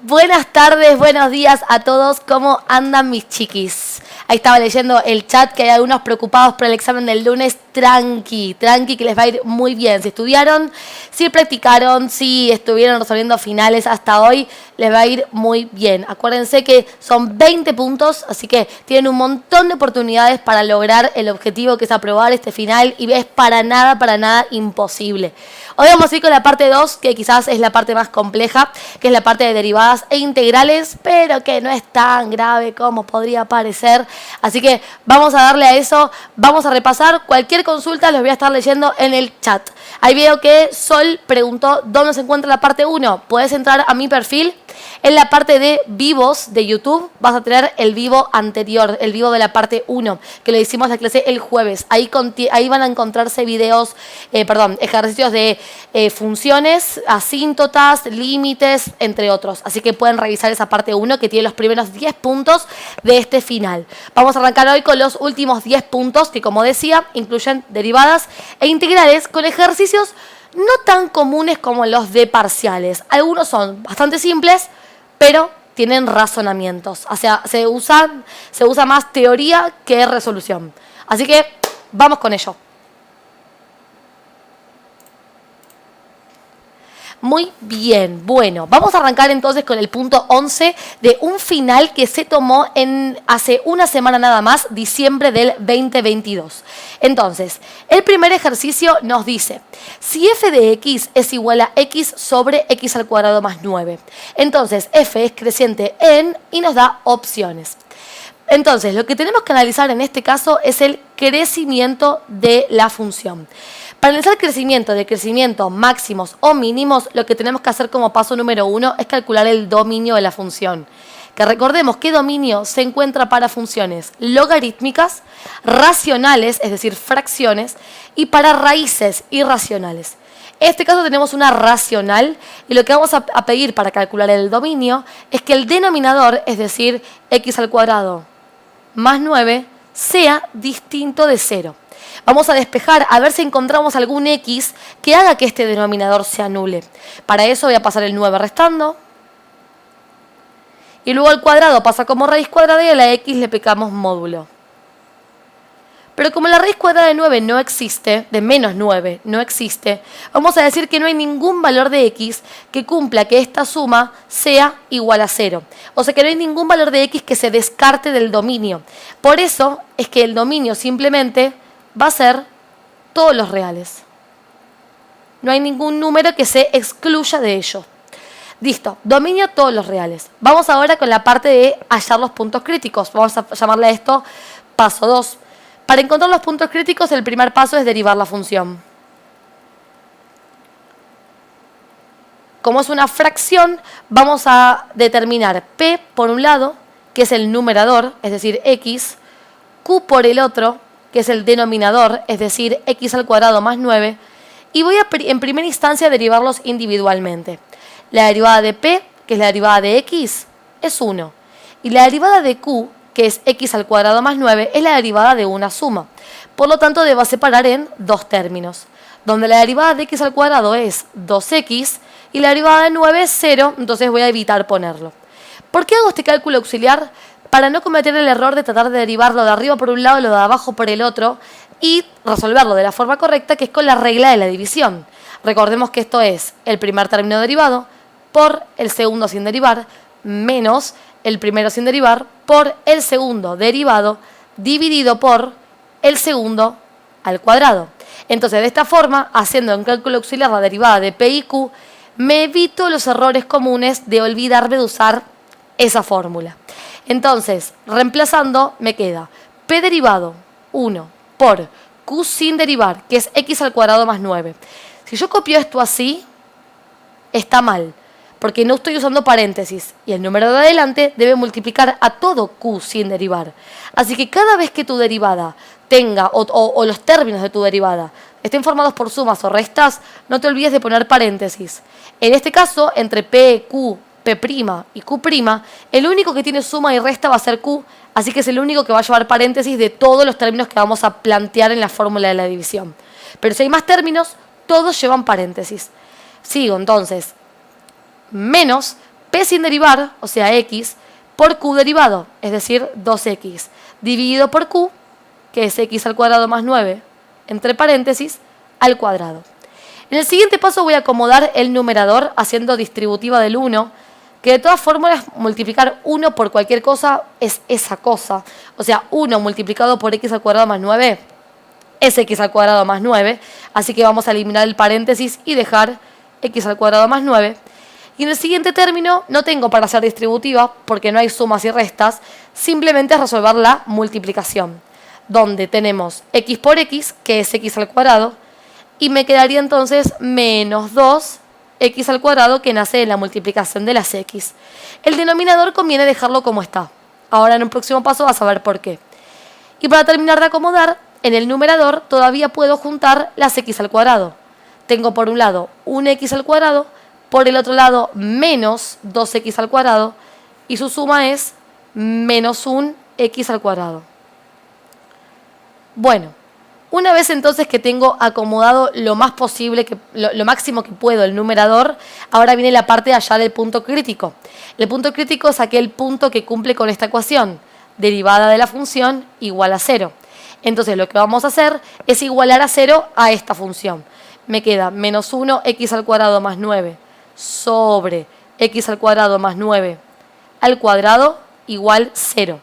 Buenas tardes, buenos días a todos. ¿Cómo andan mis chiquis? Ahí estaba leyendo el chat que hay algunos preocupados por el examen del lunes. Tranqui, que les va a ir muy bien. Si estudiaron, si practicaron, si estuvieron resolviendo finales hasta hoy, les va a ir muy bien. Acuérdense que son 20 puntos, así que tienen un montón de oportunidades para lograr el objetivo que es aprobar este final y es para nada imposible. Hoy vamos a ir con la parte 2, que quizás es la parte más compleja, que es la parte de derivadas e integrales, pero que no es tan grave como podría parecer. Así que vamos a darle a eso, vamos a repasar. Cualquier consulta los voy a estar leyendo en el chat. Ahí veo que Sol preguntó dónde se encuentra la parte 1. Puedes entrar a mi perfil. En la parte de vivos de YouTube vas a tener el vivo anterior, el vivo de la parte 1, que lo hicimos la clase el jueves. Ahí van a encontrarse videos, ejercicios de funciones, asíntotas, límites, entre otros. Así que pueden revisar esa parte 1 que tiene los primeros 10 puntos de este final. Vamos a arrancar hoy con los últimos 10 puntos que, como decía, incluyen derivadas e integrales con ejercicios no tan comunes como los de parciales. Algunos son bastante simples, pero tienen razonamientos. O sea, se usa más teoría que resolución. Así que vamos con ello. Muy bien, bueno, vamos a arrancar entonces con el punto 11 de un final que se tomó hace una semana nada más, diciembre del 2022. Entonces, el primer ejercicio nos dice, si f de x es igual a x sobre x al cuadrado más 9, entonces f es creciente en y nos da opciones. Entonces, lo que tenemos que analizar en este caso es el crecimiento de la función. Para analizar crecimiento máximos o mínimos, lo que tenemos que hacer como paso número 1 es calcular el dominio de la función. Que recordemos que dominio se encuentra para funciones logarítmicas, racionales, es decir, fracciones, y para raíces irracionales. En este caso tenemos una racional y lo que vamos a pedir para calcular el dominio es que el denominador, es decir, x al cuadrado más 9, sea distinto de 0. Vamos a despejar a ver si encontramos algún x que haga que este denominador se anule. Para eso voy a pasar el 9 restando. Y luego al cuadrado pasa como raíz cuadrada y a la x le aplicamos módulo. Pero como la raíz cuadrada de 9 no existe, de menos 9 no existe, vamos a decir que no hay ningún valor de x que cumpla que esta suma sea igual a 0. O sea que no hay ningún valor de x que se descarte del dominio. Por eso es que el dominio simplemente va a ser todos los reales. No hay ningún número que se excluya de ello. Listo, dominio todos los reales. Vamos ahora con la parte de hallar los puntos críticos. Vamos a llamarle a esto paso 2. Para encontrar los puntos críticos, el primer paso es derivar la función. Como es una fracción, vamos a determinar p por un lado, que es el numerador, es decir, x, q por el otro, que es el denominador, es decir, x al cuadrado más 9, y voy a en primera instancia derivarlos individualmente. La derivada de p, que es la derivada de x, es 1, y la derivada de q, que es x al cuadrado más 9, es la derivada de una suma. Por lo tanto, debo separar en dos términos, donde la derivada de x al cuadrado es 2x y la derivada de 9 es 0, entonces voy a evitar ponerlo. ¿Por qué hago este cálculo auxiliar? Para no cometer el error de tratar de derivarlo de arriba por un lado y lo de abajo por el otro y resolverlo de la forma correcta, que es con la regla de la división. Recordemos que esto es el primer término derivado por el segundo sin derivar menos el primero sin derivar por el segundo derivado dividido por el segundo al cuadrado. Entonces, de esta forma, haciendo un cálculo auxiliar la derivada de p y q, me evito los errores comunes de olvidarme de usar esa fórmula. Entonces, reemplazando, me queda p derivado 1 por q sin derivar, que es x al cuadrado más 9. Si yo copio esto así, está mal, porque no estoy usando paréntesis y el número de adelante debe multiplicar a todo q sin derivar. Así que cada vez que tu derivada tenga, o los términos de tu derivada estén formados por sumas o restas, no te olvides de poner paréntesis. En este caso, entre p, q, p' y q', el único que tiene suma y resta va a ser q, así que es el único que va a llevar paréntesis de todos los términos que vamos a plantear en la fórmula de la división. Pero si hay más términos, todos llevan paréntesis. Sigo entonces. Menos P sin derivar, o sea, X, por Q derivado, es decir, 2X, dividido por Q, que es X al cuadrado más 9, entre paréntesis, al cuadrado. En el siguiente paso voy a acomodar el numerador haciendo distributiva del 1, que de todas formas multiplicar 1 por cualquier cosa es esa cosa. O sea, 1 multiplicado por X al cuadrado más 9 es X al cuadrado más 9. Así que vamos a eliminar el paréntesis y dejar X al cuadrado más 9. Y en el siguiente término no tengo para hacer distributiva porque no hay sumas y restas. Simplemente es resolver la multiplicación, donde tenemos X por X, que es X al cuadrado, y me quedaría entonces menos 2X al cuadrado, que nace de la multiplicación de las X. El denominador conviene dejarlo como está. Ahora en un próximo paso vas a ver por qué. Y para terminar de acomodar, en el numerador todavía puedo juntar las X al cuadrado. Tengo por un lado un X al cuadrado, por el otro lado menos 2X al cuadrado, y su suma es menos un X al cuadrado. Bueno, una vez entonces que tengo acomodado lo más posible, lo máximo que puedo el numerador, ahora viene la parte de allá del punto crítico. El punto crítico es aquel punto que cumple con esta ecuación, derivada de la función igual a 0. Entonces lo que vamos a hacer es igualar a 0 a esta función. Me queda menos 1X al cuadrado más 9 sobre X al cuadrado más 9 al cuadrado igual 0.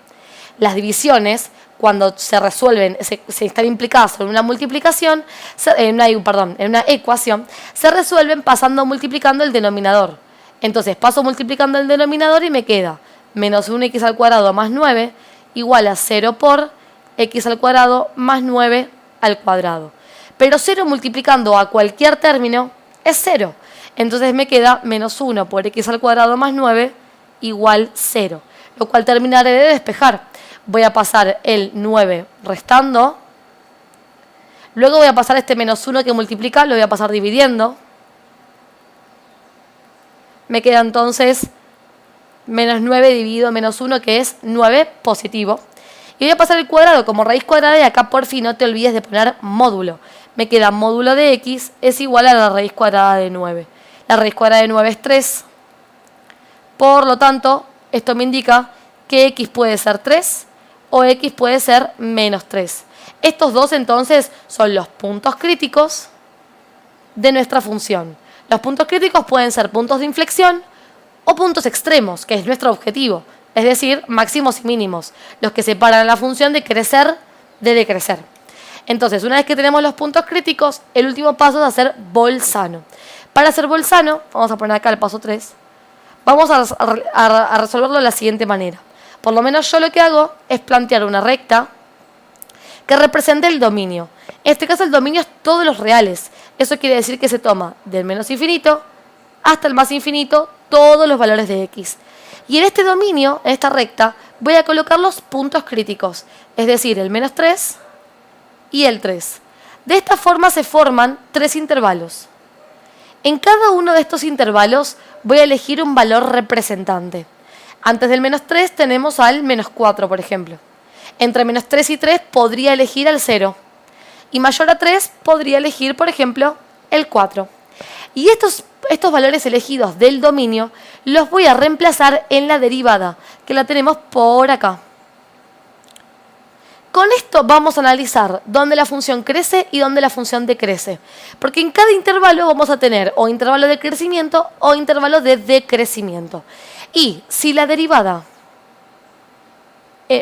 Las divisiones, cuando se resuelven, se están implicadas en una multiplicación, en una ecuación, se resuelven multiplicando el denominador. Entonces paso multiplicando el denominador y me queda menos 1X al cuadrado más 9 igual a 0 por X al cuadrado más 9 al cuadrado. Pero 0 multiplicando a cualquier término es 0. Entonces me queda menos 1 por X al cuadrado más 9 igual 0. Lo cual terminaré de despejar. Voy a pasar el 9 restando. Luego voy a pasar este menos 1 que multiplica, lo voy a pasar dividiendo. Me queda entonces menos 9 dividido menos 1, que es 9 positivo. Y voy a pasar el cuadrado como raíz cuadrada y acá por fin no te olvides de poner módulo. Me queda módulo de X es igual a la raíz cuadrada de 9. La raíz cuadrada de 9 es 3. Por lo tanto, esto me indica que X puede ser 3 o X puede ser menos 3. Estos dos entonces son los puntos críticos de nuestra función. Los puntos críticos pueden ser puntos de inflexión o puntos extremos, que es nuestro objetivo. Es decir, máximos y mínimos, los que separan a la función de crecer de decrecer. Entonces, una vez que tenemos los puntos críticos, el último paso es hacer Bolzano. Para hacer Bolzano, vamos a poner acá el paso 3, vamos a resolverlo de la siguiente manera. Por lo menos yo lo que hago es plantear una recta que represente el dominio. En este caso el dominio es todos los reales. Eso quiere decir que se toma del menos infinito hasta el más infinito todos los valores de X. Y en este dominio, en esta recta, voy a colocar los puntos críticos, es decir, el menos 3 y el 3. De esta forma se forman 3 intervalos. En cada uno de estos intervalos voy a elegir un valor representante. Antes del menos 3 tenemos al menos 4, por ejemplo. Entre menos 3 y 3 podría elegir al 0. Y mayor a 3 podría elegir, por ejemplo, el 4. Y estos valores elegidos del dominio los voy a reemplazar en la derivada, que la tenemos por acá. Con esto vamos a analizar dónde la función crece y dónde la función decrece. Porque en cada intervalo vamos a tener o intervalo de crecimiento o intervalo de decrecimiento. Y si la derivada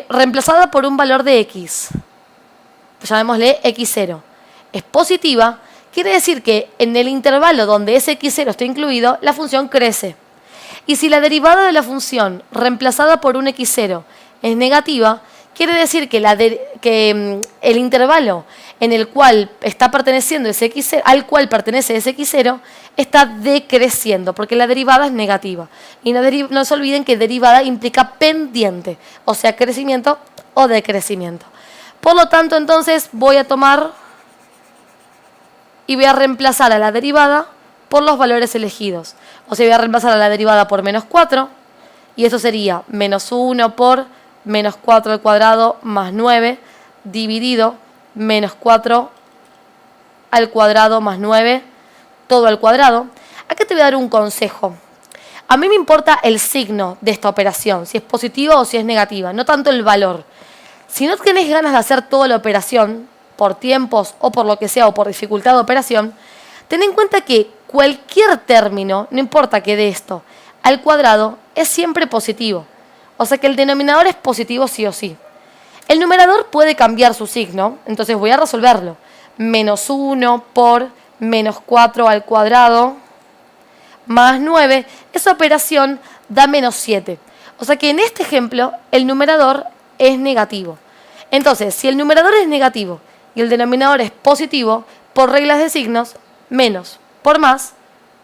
reemplazada por un valor de x, llamémosle x0, es positiva, quiere decir que en el intervalo donde ese x0 está incluido, la función crece. Y si la derivada de la función reemplazada por un x0 es negativa, quiere decir que, el intervalo en el cual está perteneciendo ese x0, al cual pertenece ese x0 está decreciendo, porque la derivada es negativa. Y no se olviden que derivada implica pendiente, o sea, crecimiento o decrecimiento. Por lo tanto, entonces voy a tomar y voy a reemplazar a la derivada por los valores elegidos. O sea, voy a reemplazar a la derivada por menos 4, y eso sería menos 1 por menos 4 al cuadrado más 9, dividido menos 4 al cuadrado más 9, todo al cuadrado. Acá te voy a dar un consejo. A mí me importa el signo de esta operación, si es positiva o si es negativa, no tanto el valor. Si no tenés ganas de hacer toda la operación, por tiempos o por lo que sea, o por dificultad de operación, ten en cuenta que cualquier término, no importa que dé esto, al cuadrado es siempre positivo. O sea que el denominador es positivo sí o sí. El numerador puede cambiar su signo, entonces voy a resolverlo. Menos 1 por menos 4 al cuadrado más 9, esa operación da menos 7. O sea que en este ejemplo el numerador es negativo. Entonces, si el numerador es negativo y el denominador es positivo, por reglas de signos, menos por más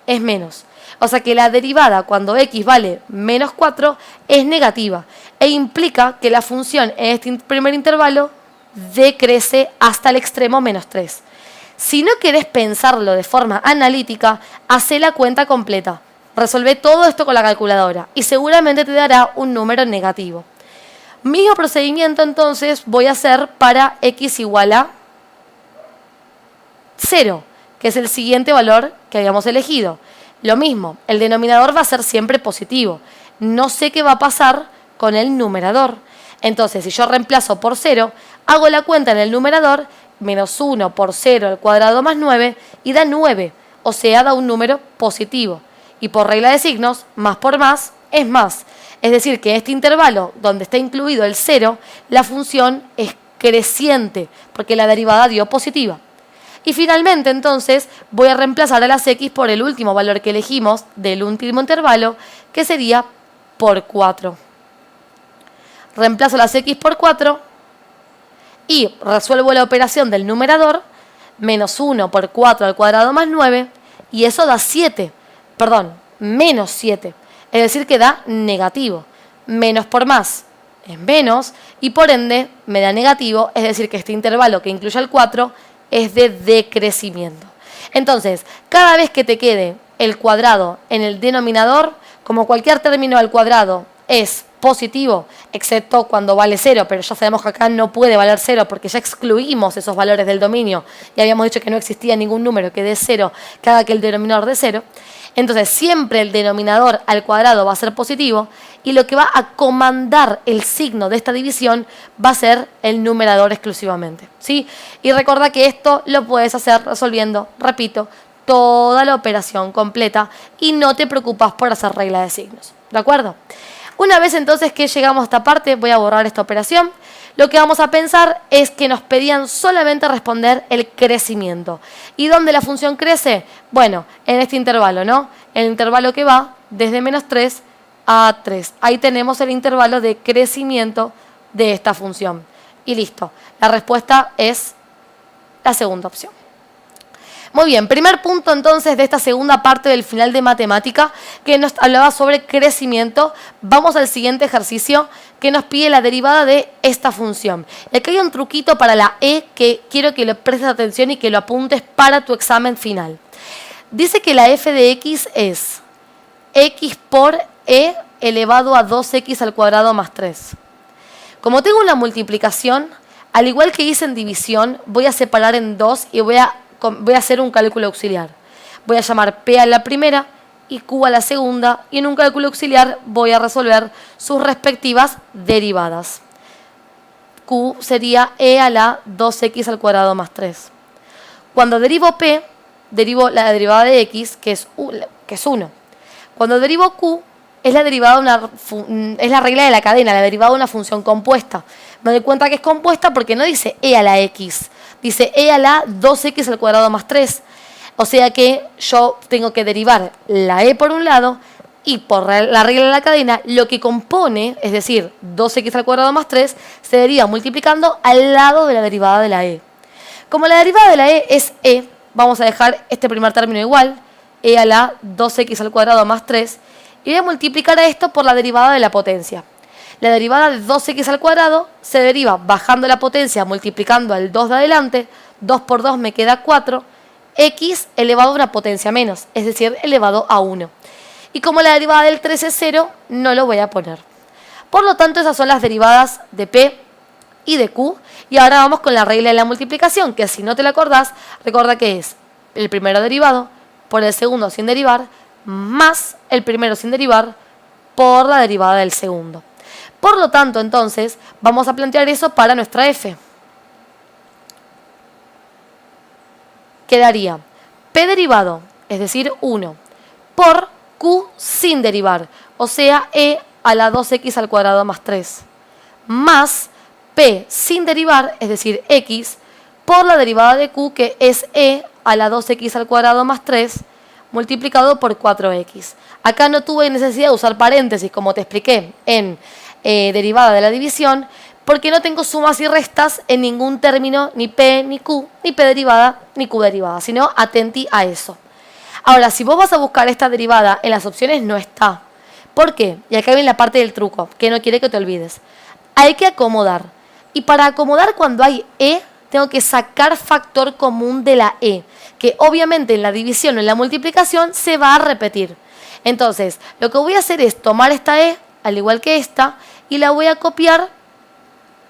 es menos. O sea que la derivada cuando x vale menos 4 es negativa e implica que la función en este primer intervalo decrece hasta el extremo menos 3. Si no querés pensarlo de forma analítica, hacé la cuenta completa. Resolvé todo esto con la calculadora y seguramente te dará un número negativo. Mismo procedimiento entonces voy a hacer para x igual a 0, que es el siguiente valor que habíamos elegido. Lo mismo, el denominador va a ser siempre positivo. No sé qué va a pasar con el numerador. Entonces, si yo reemplazo por 0, hago la cuenta en el numerador, menos 1 por 0 al cuadrado más 9, y da 9, o sea, da un número positivo. Y por regla de signos, más por más es más. Es decir, que en este intervalo, donde está incluido el 0, la función es creciente, porque la derivada dio positiva. Y finalmente, entonces, voy a reemplazar a las x por el último valor que elegimos del último intervalo, que sería por 4. Reemplazo las x por 4 y resuelvo la operación del numerador, menos 1 por 4 al cuadrado más 9, y eso da 7, perdón, menos 7. Es decir, que da negativo. Menos por más es menos, y por ende me da negativo, es decir, que este intervalo que incluye el 4 es de decrecimiento. Entonces, cada vez que te quede el cuadrado en el denominador, como cualquier término al cuadrado es positivo, excepto cuando vale 0, pero ya sabemos que acá no puede valer 0 porque ya excluimos esos valores del dominio y habíamos dicho que no existía ningún número que dé 0, que haga que el denominador dé 0. Entonces, siempre el denominador al cuadrado va a ser positivo y lo que va a comandar el signo de esta división va a ser el numerador exclusivamente, ¿sí? Y recuerda que esto lo puedes hacer resolviendo, repito, toda la operación completa y no te preocupas por hacer regla de signos, ¿de acuerdo? Una vez entonces que llegamos a esta parte, voy a borrar esta operación. Lo que vamos a pensar es que nos pedían solamente responder el crecimiento. ¿Y dónde la función crece? Bueno, en este intervalo, ¿no? El intervalo que va desde menos 3 a 3. Ahí tenemos el intervalo de crecimiento de esta función. Y listo. La respuesta es la segunda opción. Muy bien, primer punto entonces de esta segunda parte del final de matemática que nos hablaba sobre crecimiento. Vamos al siguiente ejercicio que nos pide la derivada de esta función. Y aquí hay un truquito para la e que quiero que le prestes atención y que lo apuntes para tu examen final. Dice que la f de x es x por e elevado a 2x al cuadrado más 3. Como tengo una multiplicación, al igual que hice en división, voy a separar en 2 y voy a hacer un cálculo auxiliar. Voy a llamar P a la primera y Q a la segunda, y en un cálculo auxiliar voy a resolver sus respectivas derivadas. Q sería E a la 2x al cuadrado más 3. Cuando derivo P, derivo la derivada de X, que es 1. Cuando derivo Q, es la derivada es la regla de la cadena, la derivada de una función compuesta. Me doy cuenta que es compuesta porque no dice E a la X, dice E a la 2x al cuadrado más 3. O sea que yo tengo que derivar la E por un lado y por la regla de la cadena lo que compone, es decir, 2x al cuadrado más 3, se deriva multiplicando al lado de la derivada de la E. Como la derivada de la E es E, vamos a dejar este primer término igual, E a la 2x al cuadrado más 3, y voy a multiplicar a esto por la derivada de la potencia. La derivada de 2x al cuadrado se deriva bajando la potencia, multiplicando al 2 de adelante. 2 por 2 me queda 4. X elevado a una potencia menos, es decir, elevado a 1. Y como la derivada del 3 es 0, no lo voy a poner. Por lo tanto, esas son las derivadas de P y de Q. Y ahora vamos con la regla de la multiplicación, que si no te la acordás, recuerda que es el primero derivado por el segundo sin derivar, más el primero sin derivar por la derivada del segundo. Por lo tanto, entonces, vamos a plantear eso para nuestra f. Quedaría p derivado, es decir, 1, por q sin derivar, o sea, e a la 2x al cuadrado más 3, más p sin derivar, es decir, x, por la derivada de q, que es e a la 2x al cuadrado más 3, multiplicado por 4x. Acá no tuve necesidad de usar paréntesis, como te expliqué en derivada de la división, porque no tengo sumas y restas en ningún término, ni p, ni q, ni p derivada, ni q derivada, sino atenti a eso. Ahora, si vos vas a buscar esta derivada, en las opciones no está. ¿Por qué? Y acá viene la parte del truco, que no quiere que te olvides. Hay que acomodar. Y para acomodar cuando hay e, tengo que sacar factor común de la e, que obviamente en la división o en la multiplicación se va a repetir. Entonces, lo que voy a hacer es tomar esta e, al igual que esta, y la voy a copiar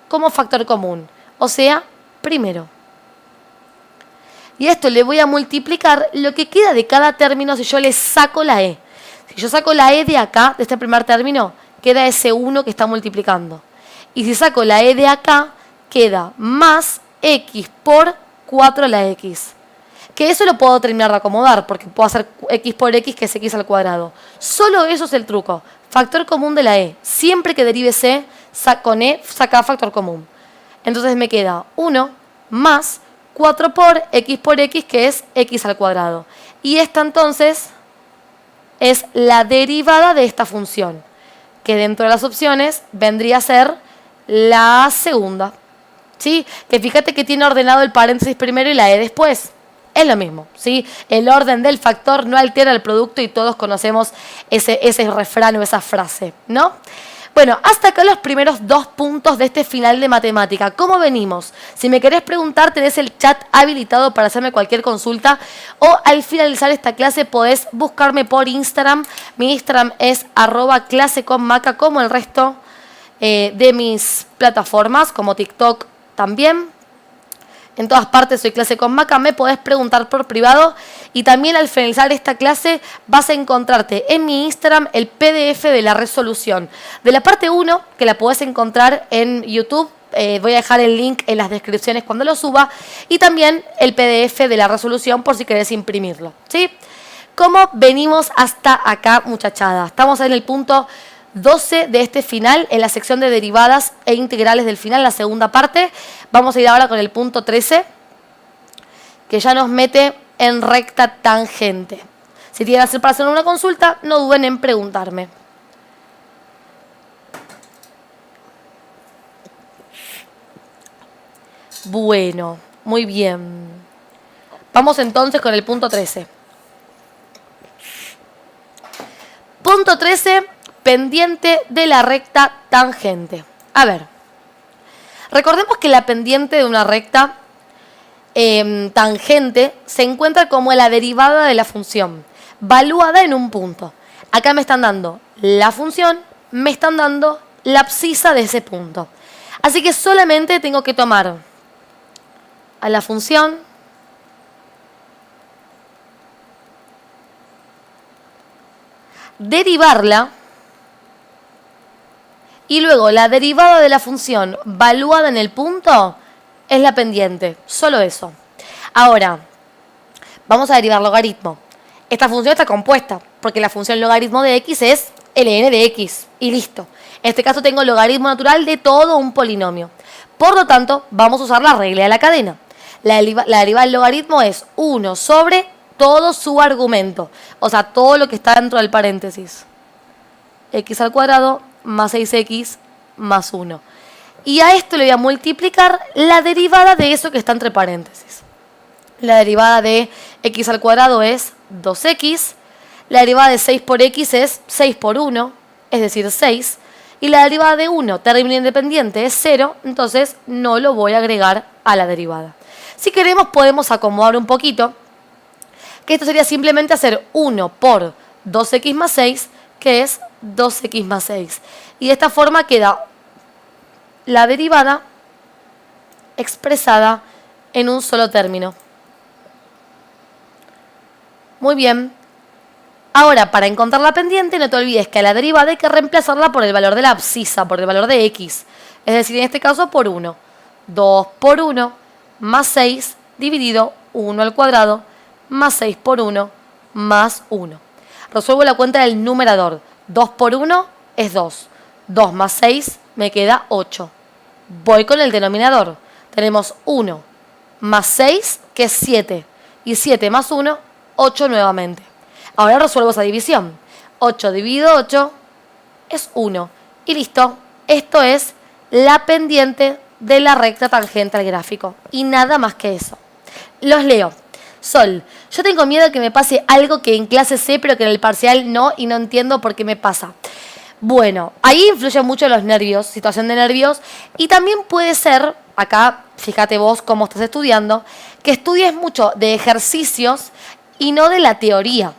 como factor común, o sea, primero. Y a esto le voy a multiplicar lo que queda de cada término si yo le saco la e. Si yo saco la e de acá, de este primer término, queda ese 1 que está multiplicando. Y si saco la e de acá, queda más x por 4 a la x. Que eso lo puedo terminar de acomodar, porque puedo hacer x por x, que es x al cuadrado. Solo eso es el truco. Factor común de la e. Siempre que derive c, con e, saca factor común. Entonces me queda 1 más 4 por x, que es x al cuadrado. Y esta entonces es la derivada de esta función, que dentro de las opciones vendría a ser la segunda. ¿Sí? Que fíjate que tiene ordenado el paréntesis primero y la e después. Es lo mismo, ¿sí? El orden del factor no altera el producto y todos conocemos ese refrán o esa frase, ¿no? Bueno, hasta acá los primeros 2 puntos de este final de matemática. ¿Cómo venimos? Si me querés preguntar, tenés el chat habilitado para hacerme cualquier consulta, o al finalizar esta clase podés buscarme por Instagram. Mi Instagram es @claseconmaca, como el resto de mis plataformas, como TikTok también. En todas partes soy Clase con Maca, me podés preguntar por privado, y también al finalizar esta clase vas a encontrarte en mi Instagram el PDF de la resolución de la parte 1, que la podés encontrar en YouTube. Voy a dejar el link en las descripciones cuando lo suba, y también el PDF de la resolución por si querés imprimirlo, ¿sí? ¿Cómo venimos hasta acá, muchachada? Estamos en el punto 12 de este final, en la sección de derivadas e integrales del final, la segunda parte. Vamos a ir ahora con el punto 13, que ya nos mete en recta tangente. Si tienen para hacer una consulta, no duden en preguntarme. Bueno, muy bien. Vamos entonces con el punto 13. Punto 13, pendiente de la recta tangente. A ver, recordemos que la pendiente de una recta tangente se encuentra como la derivada de la función, valuada en un punto. Acá me están dando la función, me están dando la abscisa de ese punto. Así que solamente tengo que tomar a la función, derivarla, y luego la derivada de la función valuada en el punto es la pendiente. Solo eso. Ahora, vamos a derivar logaritmo. Esta función está compuesta, porque la función logaritmo de x es ln de x. Y listo. En este caso tengo logaritmo natural de todo un polinomio. Por lo tanto, vamos a usar la regla de la cadena. La derivada del logaritmo es 1 sobre todo su argumento. O sea, todo lo que está dentro del paréntesis. X al cuadrado más 6x más 1. Y a esto le voy a multiplicar la derivada de eso que está entre paréntesis. La derivada de x al cuadrado es 2x. La derivada de 6 por x es 6 por 1, es decir, 6. Y la derivada de 1, término independiente, es 0. Entonces no lo voy a agregar a la derivada. Si queremos podemos acomodar un poquito, que esto sería simplemente hacer 1 por 2x más 6, que es 2x más 6. Y de esta forma queda la derivada expresada en un solo término. Muy bien. Ahora, para encontrar la pendiente, no te olvides que a la derivada hay que reemplazarla por el valor de la abscisa, por el valor de x. Es decir, en este caso por 1. 2 por 1 más 6 dividido 1 al cuadrado más 6 por 1 más 1. Resuelvo la cuenta del numerador. 2 por 1 es 2. 2 más 6 me queda 8. Voy con el denominador. Tenemos 1 más 6, que es 7. Y 7 más 1, 8 nuevamente. Ahora resuelvo esa división. 8 dividido 8 es 1. Y listo. Esto es la pendiente de la recta tangente al gráfico. Y nada más que eso. Los leo. Sol, yo tengo miedo de que me pase algo que en clase sé, pero que en el parcial no, y no entiendo por qué me pasa. Bueno, ahí influyen mucho los nervios, situación de nervios, y también puede ser, acá, fíjate vos cómo estás estudiando, que estudies mucho de ejercicios y no de la teoría.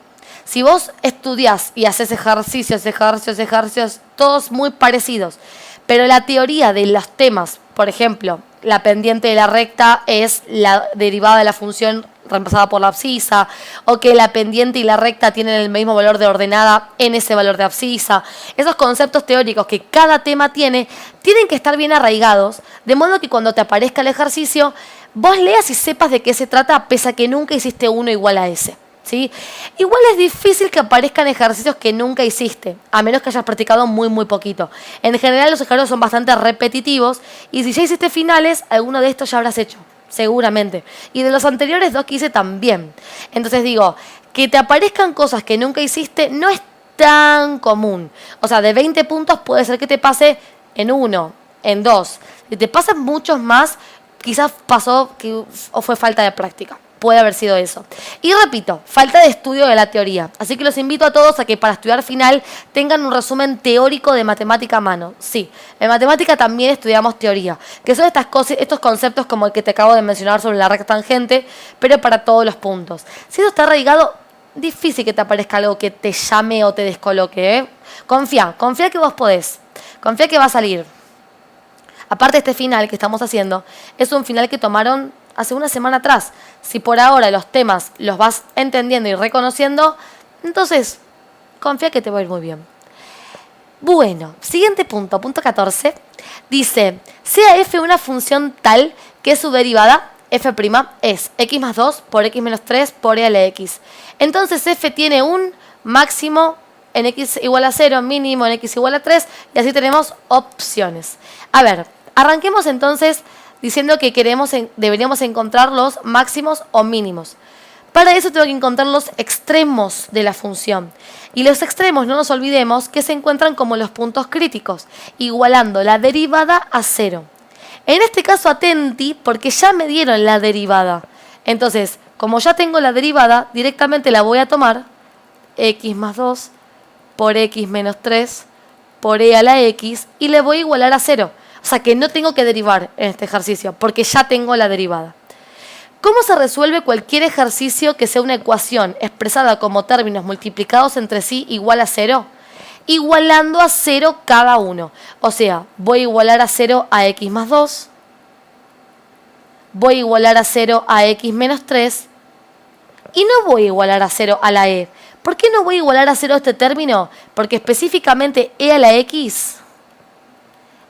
Si vos estudias y haces ejercicios, todos muy parecidos, pero la teoría de los temas, por ejemplo, la pendiente de la recta es la derivada de la función reemplazada por la abscisa, o que la pendiente y la recta tienen el mismo valor de ordenada en ese valor de abscisa. Esos conceptos teóricos que cada tema tiene, tienen que estar bien arraigados, de modo que cuando te aparezca el ejercicio, vos leas y sepas de qué se trata, pese a que nunca hiciste uno igual a ese. ¿Sí? Igual es difícil que aparezcan ejercicios que nunca hiciste, a menos que hayas practicado muy poquito. En general los ejercicios son bastante repetitivos y si ya hiciste finales, alguno de estos ya habrás hecho, seguramente. Y de los anteriores 2 que hice también. Entonces digo, que te aparezcan cosas que nunca hiciste no es tan común. O sea, de 20 puntos puede ser que te pase en 1, en 2. Si te pasan muchos más, quizás pasó o fue falta de práctica. Puede haber sido eso. Y repito, falta de estudio de la teoría. Así que los invito a todos a que para estudiar final tengan un resumen teórico de matemática a mano. Sí, en matemática también estudiamos teoría, que son estas cosas, estos conceptos como el que te acabo de mencionar sobre la recta tangente, pero para todos los puntos. Si eso está arraigado, difícil que te aparezca algo que te llame o te descoloque, ¿eh? Confía que vos podés. Confía que va a salir. Aparte, este final que estamos haciendo es un final que tomaron hace una semana atrás. Si por ahora los temas los vas entendiendo y reconociendo, entonces confía que te va a ir muy bien. Bueno, siguiente punto, punto 14. Dice, sea f una función tal que su derivada, f' es x más 2 por x menos 3 por e a la x. Entonces f tiene un máximo en x igual a 0, mínimo en x igual a 3, y así tenemos opciones. A ver, arranquemos entonces diciendo que deberíamos encontrar los máximos o mínimos. Para eso tengo que encontrar los extremos de la función. Y los extremos, no nos olvidemos, que se encuentran como los puntos críticos, igualando la derivada a 0. En este caso atenti, porque ya me dieron la derivada. Entonces, como ya tengo la derivada, directamente la voy a tomar, x más 2 por x menos 3 por e a la x, y le voy a igualar a 0. O sea que no tengo que derivar en este ejercicio, porque ya tengo la derivada. ¿Cómo se resuelve cualquier ejercicio que sea una ecuación expresada como términos multiplicados entre sí igual a 0? Igualando a 0 cada uno. O sea, voy a igualar a 0 a x más 2, voy a igualar a 0 a x menos 3, y no voy a igualar a 0 a la e. ¿Por qué no voy a igualar a 0 este término? Porque específicamente e a la x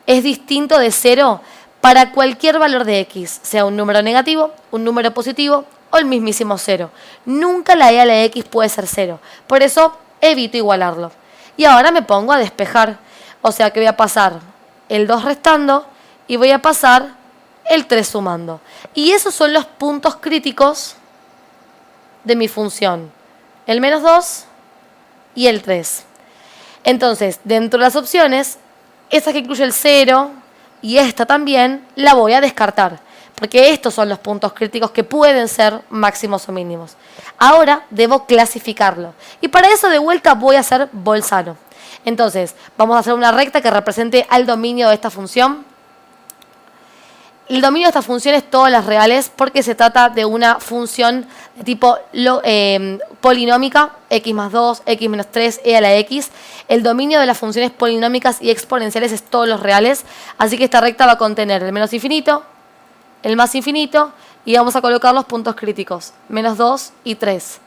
es distinto de 0 para cualquier valor de x, sea un número negativo, un número positivo o el mismísimo 0. Nunca la e a la x puede ser 0. Por eso evito igualarlo. Y ahora me pongo a despejar. O sea que voy a pasar el 2 restando y voy a pasar el 3 sumando. Y esos son los puntos críticos de mi función. El menos 2 y el 3. Entonces, dentro de las opciones, esta que incluye el 0 y esta también, la voy a descartar. Porque estos son los puntos críticos que pueden ser máximos o mínimos. Ahora debo clasificarlo. Y para eso de vuelta voy a hacer Bolzano. Entonces, vamos a hacer una recta que represente al dominio de esta función. El dominio de esta función es todas las reales porque se trata de una función de tipo polinómica, x más 2, x menos 3, e a la x. El dominio de las funciones polinómicas y exponenciales es todos los reales, así que esta recta va a contener el menos infinito, el más infinito, y vamos a colocar los puntos críticos, menos 2 y 3.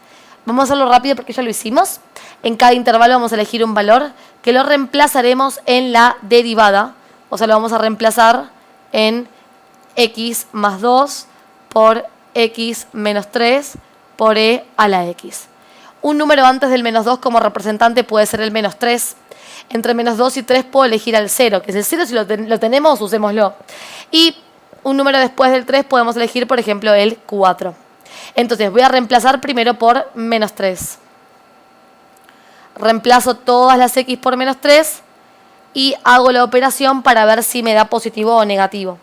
Vamos a hacerlo rápido porque ya lo hicimos. En cada intervalo vamos a elegir un valor que lo reemplazaremos en la derivada. O sea, lo vamos a reemplazar en x más 2 por x menos 3 por e a la x. Un número antes del menos 2 como representante puede ser el menos 3. Entre menos 2 y 3 puedo elegir al 0, que es el 0, si lo tenemos, usémoslo. Y un número después del 3 podemos elegir, por ejemplo, el 4. Entonces voy a reemplazar primero por menos 3. Reemplazo todas las x por menos 3 y hago la operación para ver si me da positivo o negativo.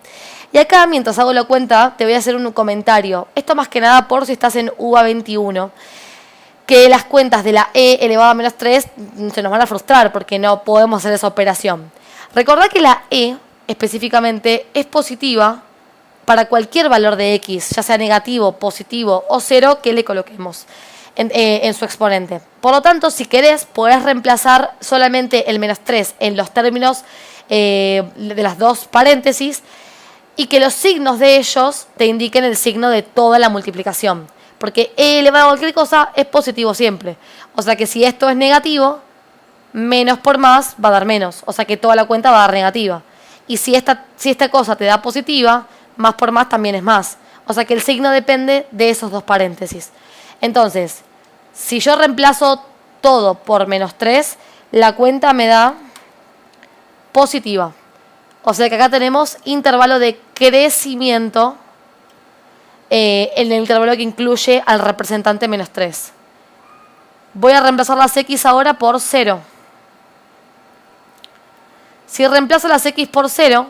Y acá, mientras hago la cuenta, te voy a hacer un comentario. Esto más que nada por si estás en UBA 21. Que las cuentas de la e elevado a menos 3 se nos van a frustrar porque no podemos hacer esa operación. Recordad que la e específicamente es positiva para cualquier valor de x, ya sea negativo, positivo o 0 que le coloquemos en su exponente. Por lo tanto, si querés, podés reemplazar solamente el menos 3 en los términos de las dos paréntesis y que los signos de ellos te indiquen el signo de toda la multiplicación. Porque e elevado a cualquier cosa es positivo siempre. O sea que si esto es negativo, menos por más va a dar menos. O sea que toda la cuenta va a dar negativa. Y si esta cosa te da positiva, más por más también es más. O sea que el signo depende de esos dos paréntesis. Entonces, si yo reemplazo todo por menos 3, la cuenta me da positiva. O sea que acá tenemos intervalo de crecimiento en el intervalo que incluye al representante menos 3. Voy a reemplazar las x ahora por 0. Si reemplazo las x por 0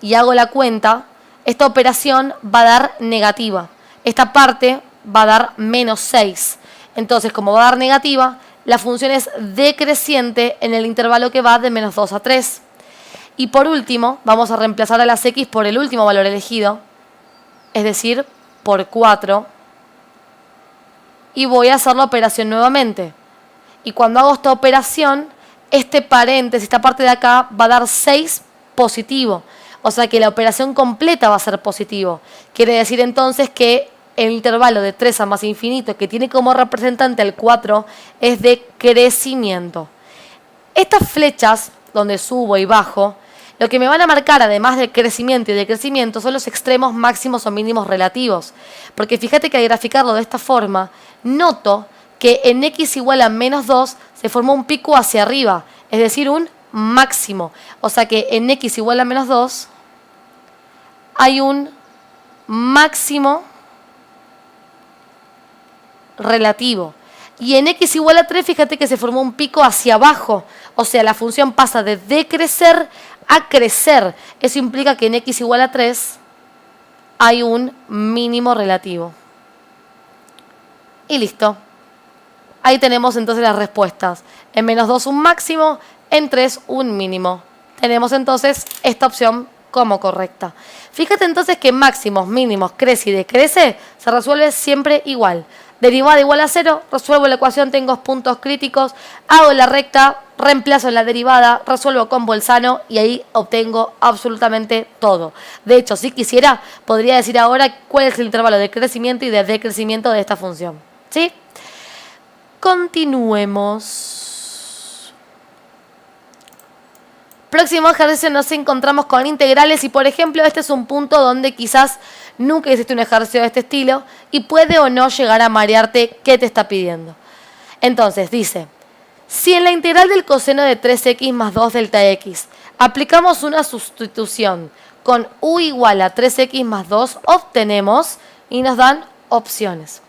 y hago la cuenta, esta operación va a dar negativa. Esta parte va a dar menos 6. Entonces, como va a dar negativa, la función es decreciente en el intervalo que va de menos 2 a 3. Y por último, vamos a reemplazar a las x por el último valor elegido, es decir, por 4. Y voy a hacer la operación nuevamente. Y cuando hago esta operación, este paréntesis, esta parte de acá, va a dar 6 positivo. O sea que la operación completa va a ser positivo. Quiere decir entonces que el intervalo de 3 a más infinito, que tiene como representante el 4, es de crecimiento. Estas flechas, donde subo y bajo, lo que me van a marcar, además del crecimiento y decrecimiento, son los extremos máximos o mínimos relativos. Porque fíjate que al graficarlo de esta forma, noto que en x igual a menos 2 se formó un pico hacia arriba, es decir, un máximo. O sea que en x igual a menos 2 hay un máximo relativo. Y en x igual a 3, fíjate que se formó un pico hacia abajo. O sea, la función pasa de decrecer a crecer. Eso implica que en x igual a 3 hay un mínimo relativo. Y listo. Ahí tenemos entonces las respuestas. En menos 2 un máximo, en 3 un mínimo. Tenemos entonces esta opción como correcta. Fíjate entonces que máximos, mínimos, crece y decrece se resuelve siempre igual. Derivada igual a 0, resuelvo la ecuación, tengo puntos críticos, hago la recta, reemplazo en la derivada, resuelvo con Bolzano y ahí obtengo absolutamente todo. De hecho, si quisiera, podría decir ahora cuál es el intervalo de crecimiento y de decrecimiento de esta función. ¿Sí? Continuemos. Próximo ejercicio nos encontramos con integrales y, por ejemplo, este es un punto donde quizás nunca hiciste un ejercicio de este estilo y puede o no llegar a marearte qué te está pidiendo. Entonces, dice, si en la integral del coseno de 3x más 2 delta x aplicamos una sustitución con u igual a 3x más 2, obtenemos y nos dan opciones.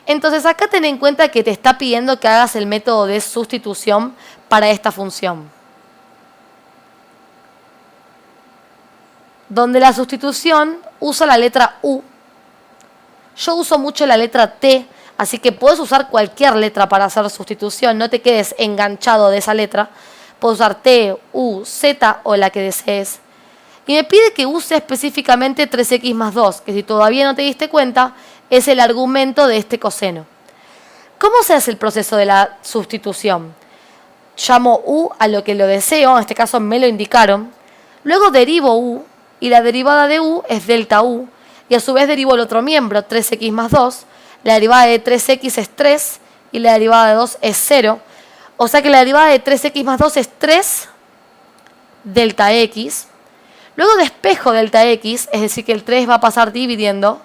Entonces, acá ten en cuenta que te está pidiendo que hagas el método de sustitución para esta función, donde la sustitución usa la letra U. Yo uso mucho la letra T, así que puedes usar cualquier letra para hacer sustitución, no te quedes enganchado de esa letra. Puedes usar T, U, Z o la que desees. Y me pide que use específicamente 3x más 2, que si todavía no te diste cuenta, es el argumento de este coseno. ¿Cómo se hace el proceso de la sustitución? Llamo U a lo que lo deseo, en este caso me lo indicaron, luego derivo U, y la derivada de u es delta u, y a su vez derivo el otro miembro, 3x más 2, la derivada de 3x es 3, y la derivada de 2 es 0. O sea que la derivada de 3x más 2 es 3 delta x. Luego despejo delta x, es decir que el 3 va a pasar dividiendo.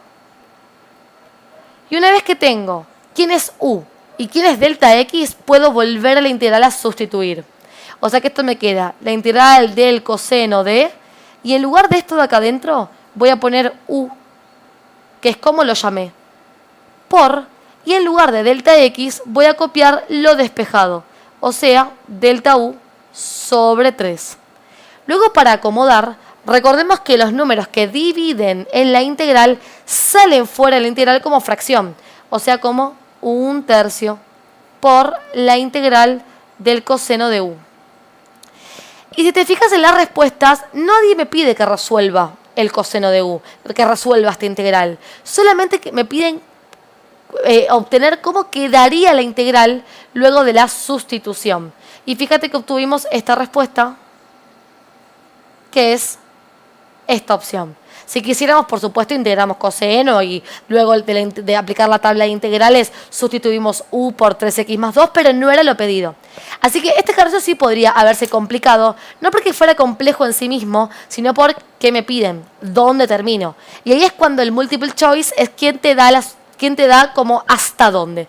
Y una vez que tengo quién es u y quién es delta x, puedo volver a la integral a sustituir. O sea que esto me queda la integral del coseno de, y en lugar de esto de acá adentro, voy a poner u, que es como lo llamé, por, y en lugar de delta x voy a copiar lo despejado, o sea, delta u sobre 3. Luego, para acomodar, recordemos que los números que dividen en la integral salen fuera de la integral como fracción, o sea, como 1/3 por la integral del coseno de u. Y si te fijas en las respuestas, nadie me pide que resuelva el coseno de u, que resuelva esta integral. Solamente que me piden obtener cómo quedaría la integral luego de la sustitución. Y fíjate que obtuvimos esta respuesta, que es esta opción. Si quisiéramos, por supuesto, integramos coseno y luego de aplicar la tabla de integrales sustituimos u por 3x más 2, pero no era lo pedido. Así que este ejercicio sí podría haberse complicado, no porque fuera complejo en sí mismo, sino porque me piden dónde termino. Y ahí es cuando el multiple choice es quien te da como hasta dónde,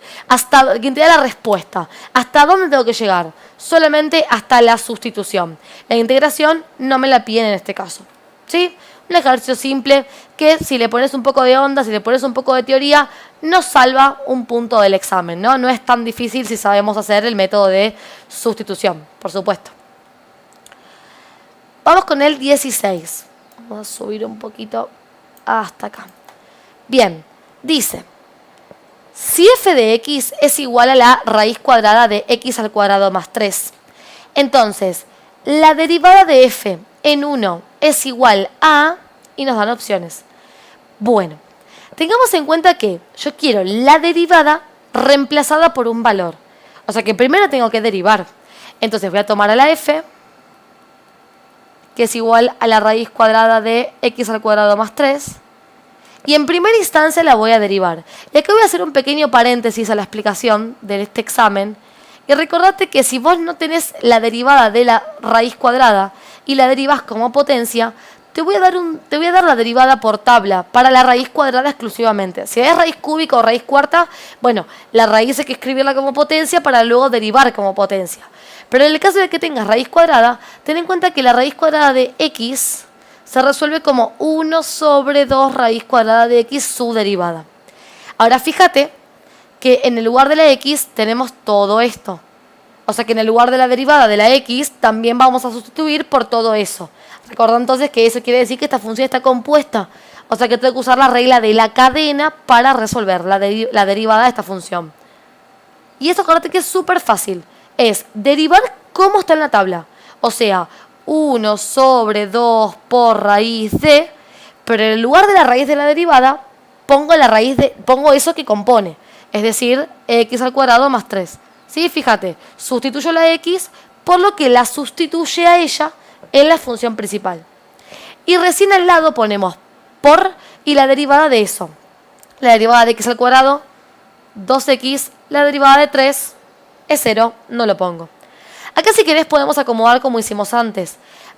quien te da la respuesta, hasta dónde tengo que llegar, solamente hasta la sustitución. La integración no me la piden en este caso, ¿sí? Un ejercicio simple que si le pones un poco de onda, si le pones un poco de teoría, nos salva un punto del examen, ¿no? No es tan difícil si sabemos hacer el método de sustitución, por supuesto. Vamos con el 16. Vamos a subir un poquito hasta acá. Bien, dice, si f de x es igual a la raíz cuadrada de x al cuadrado más 3, entonces la derivada de f en 1 es igual a, y nos dan opciones. Bueno, tengamos en cuenta que yo quiero la derivada reemplazada por un valor. O sea que primero tengo que derivar. Entonces voy a tomar a la f, que es igual a la raíz cuadrada de x al cuadrado más 3. Y en primera instancia la voy a derivar. Y aquí voy a hacer un pequeño paréntesis a la explicación de este examen. Y recordate que si vos no tenés la derivada de la raíz cuadrada y la derivas como potencia, te voy a dar la derivada por tabla para la raíz cuadrada exclusivamente. Si es raíz cúbica o raíz cuarta, bueno, la raíz hay que escribirla como potencia para luego derivar como potencia. Pero en el caso de que tengas raíz cuadrada, ten en cuenta que la raíz cuadrada de x se resuelve como 1 sobre 2 raíz cuadrada de x su derivada. Ahora fíjate que en el lugar de la x tenemos todo esto. O sea que en el lugar de la derivada de la x también vamos a sustituir por todo eso. Recuerda entonces que eso quiere decir que esta función está compuesta. O sea que tengo que usar la regla de la cadena para resolver la derivada de esta función. Y eso acuérdate que es súper fácil. Es derivar como está en la tabla. O sea, 1 sobre 2 por raíz de, pero en el lugar de la raíz de la derivada pongo eso que compone. Es decir, x al cuadrado más 3. ¿Sí? Fíjate, sustituyo la x por lo que la sustituye a ella en la función principal. Y recién al lado ponemos por y la derivada de eso. La derivada de x al cuadrado, 2x, la derivada de 3 es 0, no lo pongo. Acá si querés podemos acomodar como hicimos antes.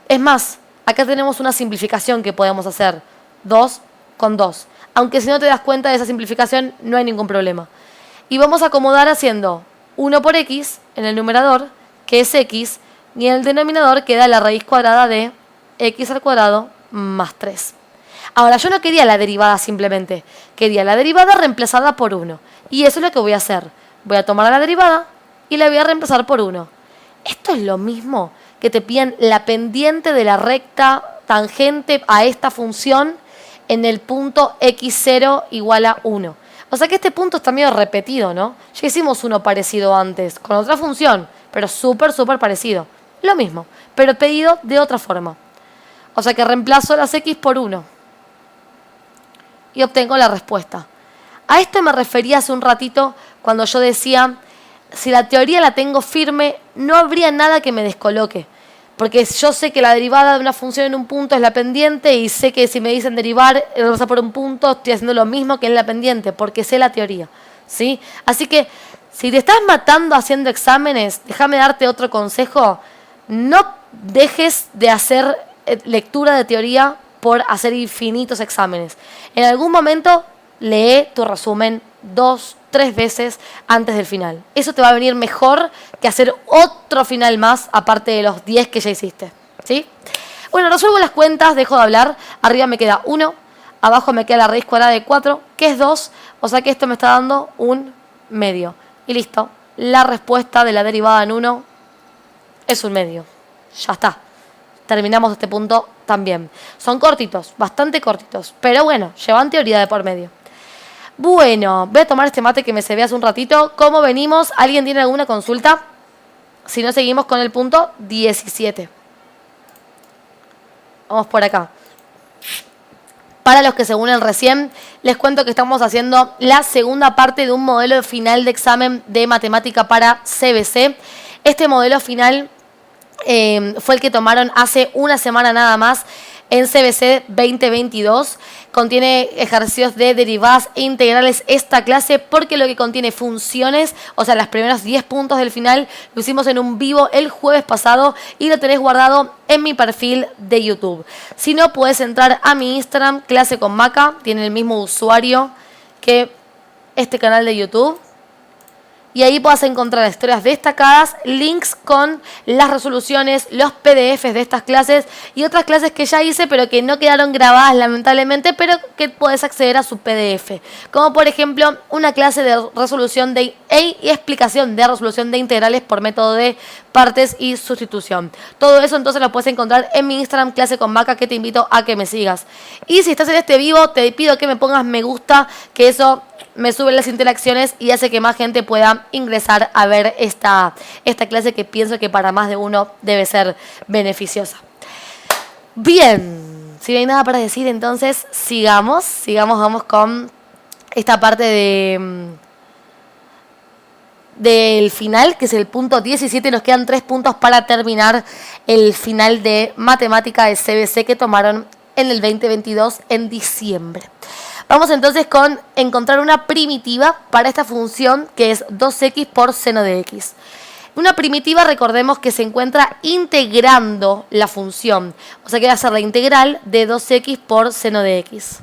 Es más, acá tenemos una simplificación que podemos hacer, 2 con 2. Aunque si no te das cuenta de esa simplificación no hay ningún problema. Y vamos a acomodar haciendo 1 por x en el numerador, que es x, y en el denominador queda la raíz cuadrada de x al cuadrado más 3. Ahora, yo no quería la derivada simplemente, quería la derivada reemplazada por 1. Y eso es lo que voy a hacer. Voy a tomar la derivada y la voy a reemplazar por 1. Esto es lo mismo que te piden la pendiente de la recta tangente a esta función en el punto x0 igual a 1. O sea que este punto está medio repetido, ¿no? Ya hicimos uno parecido antes, con otra función, pero súper parecido. Lo mismo, pero pedido de otra forma. O sea que reemplazo las x por 1. Y obtengo la respuesta. A esto me refería hace un ratito cuando yo decía, si la teoría la tengo firme, no habría nada que me descoloque. Porque yo sé que la derivada de una función en un punto es la pendiente y sé que si me dicen derivar, reemplazar por un punto, estoy haciendo lo mismo que en la pendiente, porque sé la teoría, ¿sí? Así que Si te estás matando haciendo exámenes, déjame darte otro consejo. No dejes de hacer lectura de teoría por hacer infinitos exámenes. En algún momento lee tu resumen 2, 3 veces antes del final. Eso te va a venir mejor que hacer otro final más aparte de los 10 que ya hiciste. ¿Sí? Bueno, resuelvo las cuentas, dejo de hablar. Arriba me queda 1, abajo me queda la raíz cuadrada de 4, que es 2. O sea que esto me está dando un medio. Y listo. La respuesta de la derivada en 1 es un medio. Ya está. Terminamos este punto también. Son cortitos, bastante cortitos. Pero bueno, llevan teoría de por medio. Bueno, voy a tomar este mate que me cebé hace un ratito. ¿Cómo venimos? ¿Alguien tiene alguna consulta? Si no, seguimos con el punto 17. Vamos por acá. Para los que se unen recién, les cuento que estamos haciendo la segunda parte de un modelo final de examen de matemática para CBC. Este modelo final fue el que tomaron hace una semana nada más en CBC 2022. Contiene ejercicios de derivadas e integrales esta clase porque lo que contiene funciones, o sea, los primeros 10 puntos del final, lo hicimos en un vivo el jueves pasado y lo tenés guardado en mi perfil de YouTube. Si no, puedes entrar a mi Instagram, Clase con Maca, tiene el mismo usuario que este canal de YouTube. Y ahí podés encontrar historias destacadas, links con las resoluciones, los PDFs de estas clases y otras clases que ya hice pero que no quedaron grabadas lamentablemente, pero que podés acceder a su PDF. Como por ejemplo una clase de resolución y explicación de resolución de integrales por método de partes y sustitución. Todo eso entonces lo puedes encontrar en mi Instagram, Clase con Maca, que te invito a que me sigas. Y si estás en este vivo, te pido que me pongas me gusta, que eso me sube las interacciones y hace que más gente pueda ingresar a ver esta clase que pienso que para más de uno debe ser beneficiosa. Bien, si no hay nada para decir, entonces sigamos, vamos con esta parte del final, que es el punto 17. Nos quedan 3 puntos para terminar el final de matemática de CBC que tomaron en el 2022 en diciembre. Vamos entonces con encontrar una primitiva para esta función que es 2x por seno de x. Una primitiva, recordemos que se encuentra integrando la función. O sea que va a ser la integral de 2x por seno de x.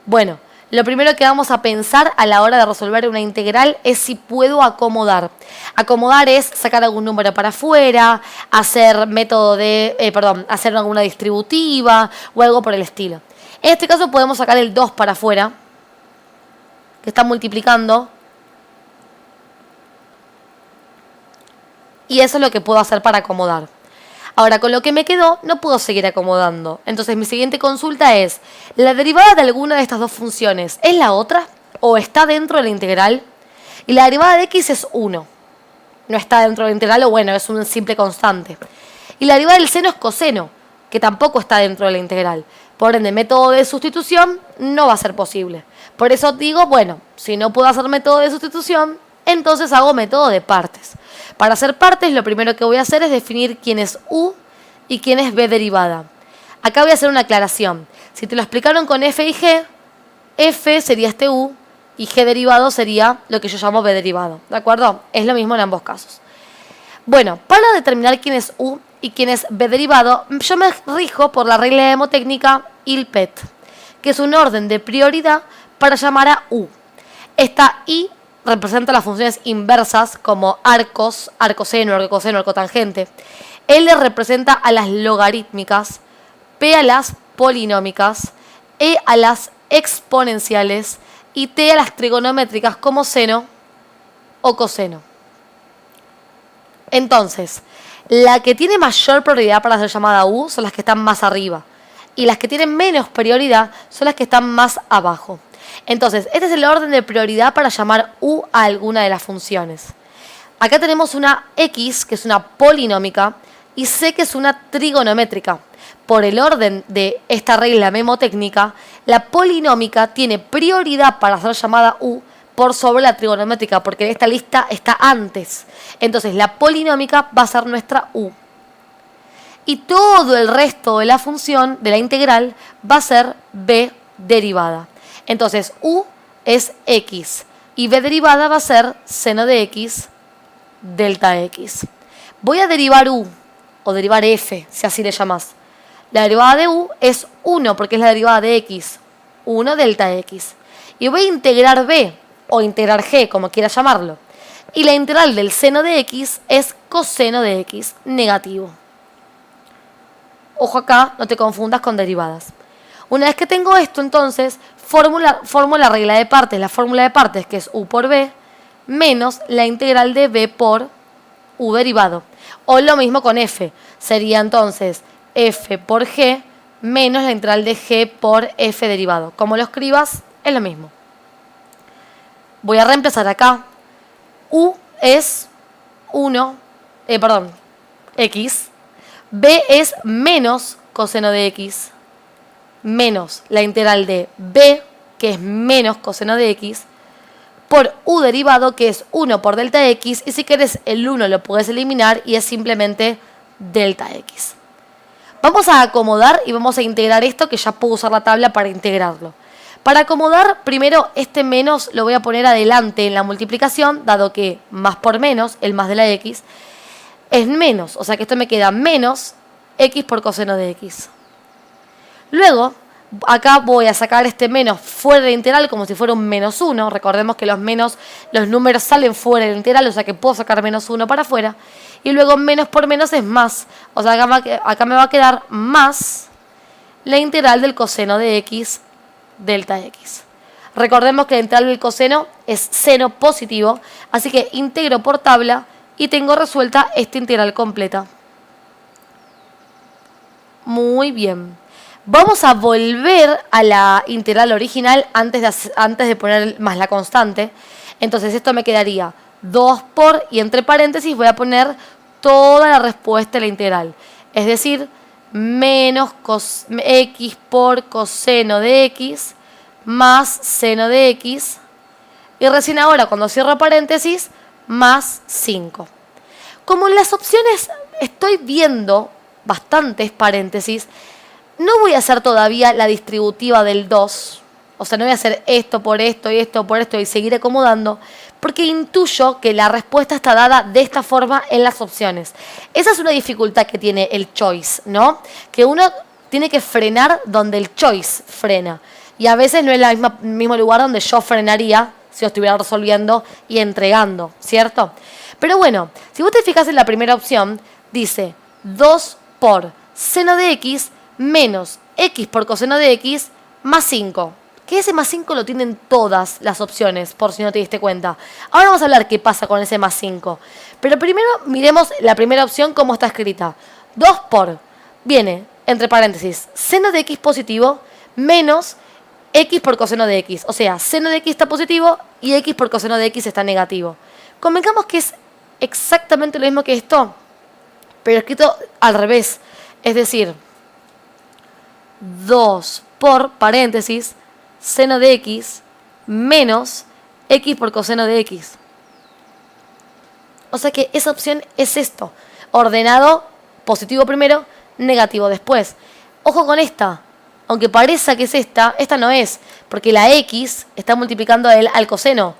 Bueno, lo primero que vamos a pensar a la hora de resolver una integral es si puedo acomodar. Acomodar es sacar algún número para afuera, hacer método de, hacer alguna distributiva o algo por el estilo. En este caso podemos sacar el 2 para afuera, que está multiplicando. Y eso es lo que puedo hacer para acomodar. Ahora, con lo que me quedó, no puedo seguir acomodando. Entonces, mi siguiente consulta es, ¿la derivada de alguna de estas dos funciones es la otra? ¿O está dentro de la integral? Y la derivada de x es 1. No está dentro de la integral, o bueno, es un simple constante. Y la derivada del seno es coseno, que tampoco está dentro de la integral. Por ende, método de sustitución no va a ser posible. Por eso digo, bueno, si no puedo hacer método de sustitución, entonces hago método de partes. Para hacer partes, lo primero que voy a hacer es definir quién es u y quién es b derivada. Acá voy a hacer una aclaración. Si te lo explicaron con f y g, f sería este u y g derivado sería lo que yo llamo b derivado. ¿De acuerdo? Es lo mismo en ambos casos. Bueno, para determinar quién es u y quién es b derivado, yo me rijo por la regla hemotécnica ILPET, que es un orden de prioridad para llamar a u. Esta i representa las funciones inversas como arcos, arcoseno, arcoseno, arcotangente. L representa a las logarítmicas, P a las polinómicas, E a las exponenciales y T a las trigonométricas como seno o coseno. Entonces, la que tiene mayor prioridad para ser llamada u son las que están más arriba y las que tienen menos prioridad son las que están más abajo. Entonces, este es el orden de prioridad para llamar u a alguna de las funciones. Acá tenemos una x, que es una polinómica, y c, que es una trigonométrica. Por el orden de esta regla memotécnica, la polinómica tiene prioridad para ser llamada u por sobre la trigonométrica, porque esta lista está antes. Entonces, la polinómica va a ser nuestra u. Y todo el resto de la función, de la integral, va a ser b derivada. Entonces, u es x Y b derivada va a ser seno de x delta x. Voy a derivar u, o derivar f, si así le llamas. La derivada de u es 1, porque es la derivada de x. 1 delta x. Y voy a integrar b, o integrar g, como quieras llamarlo. Y la integral del seno de x es coseno de x, negativo. Ojo acá, no te confundas con derivadas. Una vez que tengo esto, entonces, formo la regla de partes. La fórmula de partes, que es u por b, menos la integral de b por u derivado. O lo mismo con f. Sería entonces f por g menos la integral de g por f derivado. Como lo escribas, es lo mismo. Voy a reemplazar acá. U es 1, x. B es menos coseno de x, menos la integral de b, que es menos coseno de x, por u derivado, que es 1 por delta x, y si querés el 1 lo puedes eliminar y es simplemente delta x. Vamos a acomodar y vamos a integrar esto, que ya puedo usar la tabla para integrarlo. Para acomodar, primero este menos lo voy a poner adelante en la multiplicación, dado que más por menos, el más de la x, es menos, o sea que esto me queda menos x por coseno de x. Luego, acá voy a sacar este menos fuera de la integral como si fuera un menos 1. Recordemos que los números salen fuera de la integral, o sea que puedo sacar menos 1 para afuera. Y luego menos por menos es más, o sea acá me va a quedar más la integral del coseno de x delta x. Recordemos que la integral del coseno es seno positivo, así que integro por tabla y tengo resuelta esta integral completa. Muy bien. Vamos a volver a la integral original antes de poner más la constante. Entonces esto me quedaría 2 por, y entre paréntesis voy a poner toda la respuesta de la integral. Es decir, menos x por coseno de x más seno de x. Y recién ahora, cuando cierro paréntesis, más 5. Como en las opciones estoy viendo bastantes paréntesis, no voy a hacer todavía la distributiva del 2. O sea, no voy a hacer esto por esto y esto por esto y seguir acomodando, porque intuyo que la respuesta está dada de esta forma en las opciones. Esa es una dificultad que tiene el choice, ¿no? Que uno tiene que frenar donde el choice frena. Y a veces no es el mismo lugar donde yo frenaría si lo estuviera resolviendo y entregando, ¿cierto? Pero bueno, si vos te fijas en la primera opción, dice 2 por seno de x menos x por coseno de x más 5. Que ese más 5 lo tienen todas las opciones, por si no te diste cuenta. Ahora vamos a hablar qué pasa con ese más 5. Pero primero miremos la primera opción cómo está escrita. 2 por, viene, entre paréntesis, seno de x positivo menos x por coseno de x. O sea, seno de x está positivo y x por coseno de x está negativo. Convengamos que es exactamente lo mismo que esto, pero escrito al revés. Es decir, 2 por paréntesis seno de x menos x por coseno de x. O sea que esa opción es esto. Ordenado, positivo primero, negativo después. Ojo con esta. Aunque parezca que es esta no es. Porque la x está multiplicando al coseno,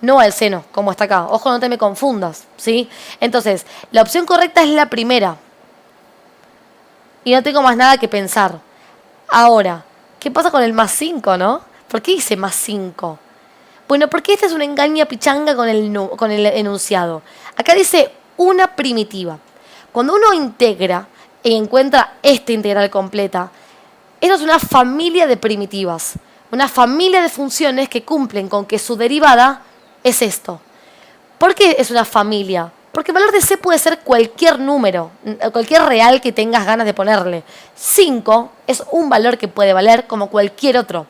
no al seno, como está acá. Ojo, no te me confundas, ¿sí? Entonces, la opción correcta es la primera. Y no tengo más nada que pensar. Ahora, ¿qué pasa con el más 5, no? ¿Por qué dice más 5? Bueno, porque esta es una engaña pichanga con el enunciado. Acá dice una primitiva. Cuando uno integra y encuentra esta integral completa, esto es una familia de primitivas. Una familia de funciones que cumplen con que su derivada es esto. ¿Por qué es una familia? Porque el valor de c puede ser cualquier número, cualquier real que tengas ganas de ponerle. 5 es un valor que puede valer como cualquier otro.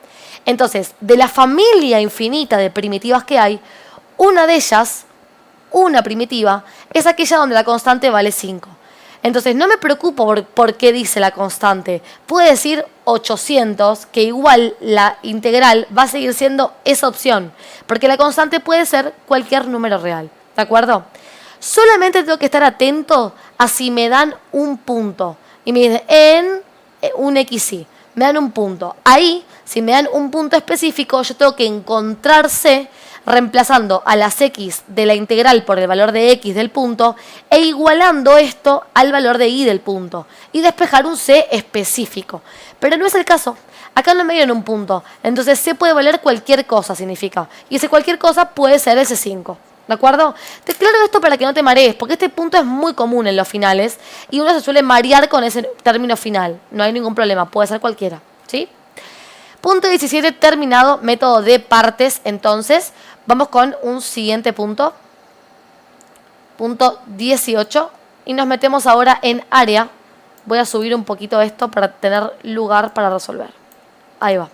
Entonces, de la familia infinita de primitivas que hay, una de ellas, una primitiva, es aquella donde la constante vale 5. Entonces, no me preocupo por qué dice la constante. Puede decir 800, que igual la integral va a seguir siendo esa opción, porque la constante puede ser cualquier número real. ¿De acuerdo? Solamente tengo que estar atento a si me dan un punto. Y me dicen en un XY. me dan un punto. Ahí, si me dan un punto específico, yo tengo que encontrar C reemplazando a las x de la integral por el valor de x del punto e igualando esto al valor de y del punto y despejar un C específico. Pero no es el caso. Acá no me dieron un punto. Entonces C puede valer cualquier cosa, significa. Y ese cualquier cosa puede ser ese 5. ¿De acuerdo? Te aclaro esto para que no te marees, porque este punto es muy común en los finales y uno se suele marear con ese término final. No hay ningún problema, puede ser cualquiera. ¿Sí? Punto 17 terminado, método de partes. Entonces, vamos con un siguiente punto. Punto 18. Y nos metemos ahora en área. Voy a subir un poquito esto para tener lugar para resolver. Ahí va.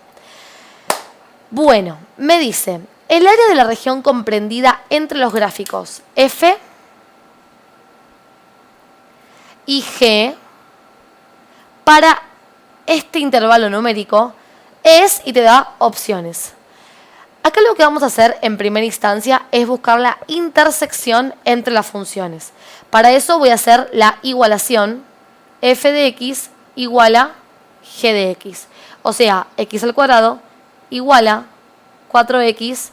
Bueno, me dice, el área de la región comprendida entre los gráficos F y G para este intervalo numérico es, y te da opciones. Acá lo que vamos a hacer en primera instancia es buscar la intersección entre las funciones. Para eso voy a hacer la igualación f de x igual a g de x. O sea, x al cuadrado igual a 4x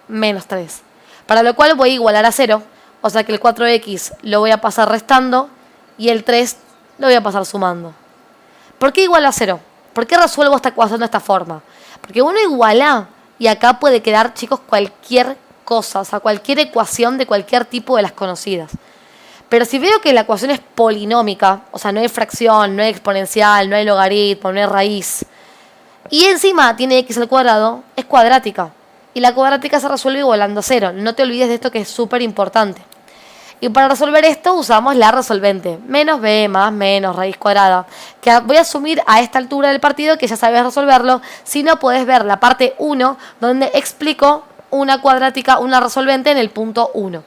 menos 3. Para lo cual voy a igualar a 0. O sea que el 4x lo voy a pasar restando y el 3 lo voy a pasar sumando. ¿Por qué igual a 0? ¿Por qué resuelvo esta ecuación de esta forma? Porque uno iguala y acá puede quedar, chicos, cualquier cosa, o sea, cualquier ecuación de cualquier tipo de las conocidas. Pero si veo que la ecuación es polinómica, o sea, no hay fracción, no hay exponencial, no hay logaritmo, no hay raíz, y encima tiene x al cuadrado, es cuadrática. Y la cuadrática se resuelve igualando a 0. No te olvides de esto que es súper importante. Y para resolver esto usamos la resolvente. Menos b más menos raíz cuadrada. Que voy a asumir a esta altura del partido que ya sabes resolverlo. Si no, podés ver la parte 1 donde explico una cuadrática, una resolvente en el punto 1.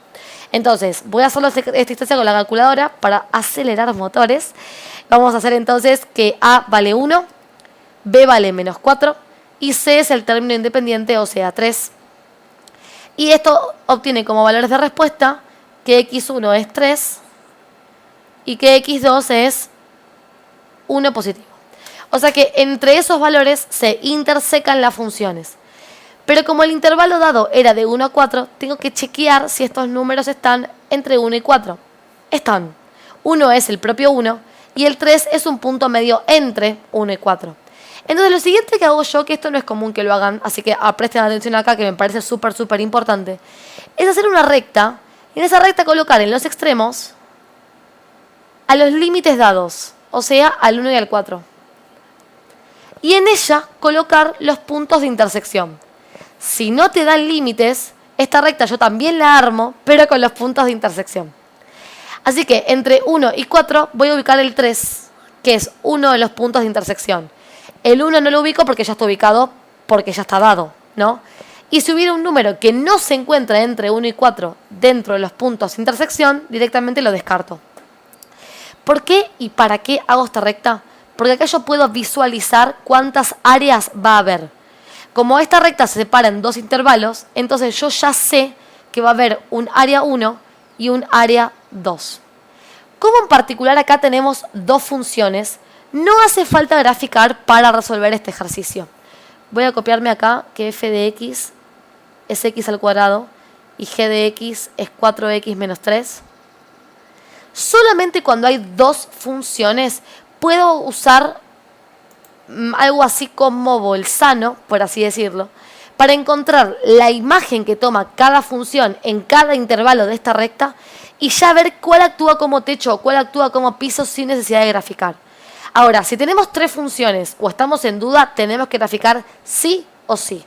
Entonces, voy a hacerlo esta instancia con la calculadora para acelerar motores. Vamos a hacer entonces que a vale 1, b vale menos 4 y c es el término independiente, o sea 3. Y esto obtiene como valores de respuesta que x1 es 3 y que x2 es 1 positivo. O sea que entre esos valores se intersecan las funciones. Pero como el intervalo dado era de 1 a 4, tengo que chequear si estos números están entre 1 y 4. Están. 1 es el propio 1 y el 3 es un punto medio entre 1 y 4. Entonces lo siguiente que hago yo, que esto no es común que lo hagan, así que presten atención acá, que me parece súper importante, es hacer una recta y en esa recta colocar en los extremos a los límites dados, o sea, al 1 y al 4. Y en ella colocar los puntos de intersección. Si no te dan límites, esta recta yo también la armo, pero con los puntos de intersección. Así que entre 1 y 4 voy a ubicar el 3, que es uno de los puntos de intersección. El 1 no lo ubico porque ya está ubicado, porque ya está dado, ¿no? Y si hubiera un número que no se encuentra entre 1 y 4 dentro de los puntos de intersección, directamente lo descarto. ¿Por qué y para qué hago esta recta? Porque acá yo puedo visualizar cuántas áreas va a haber. Como esta recta se separa en dos intervalos, entonces yo ya sé que va a haber un área 1 y un área 2. Como en particular acá tenemos dos funciones, no hace falta graficar para resolver este ejercicio. Voy a copiarme acá que f de x es x al cuadrado y g de x es 4x menos 3. Solamente cuando hay dos funciones puedo usar algo así como Bolzano, por así decirlo, para encontrar la imagen que toma cada función en cada intervalo de esta recta y ya ver cuál actúa como techo o cuál actúa como piso sin necesidad de graficar. Ahora, si tenemos tres funciones o estamos en duda, tenemos que graficar sí o sí.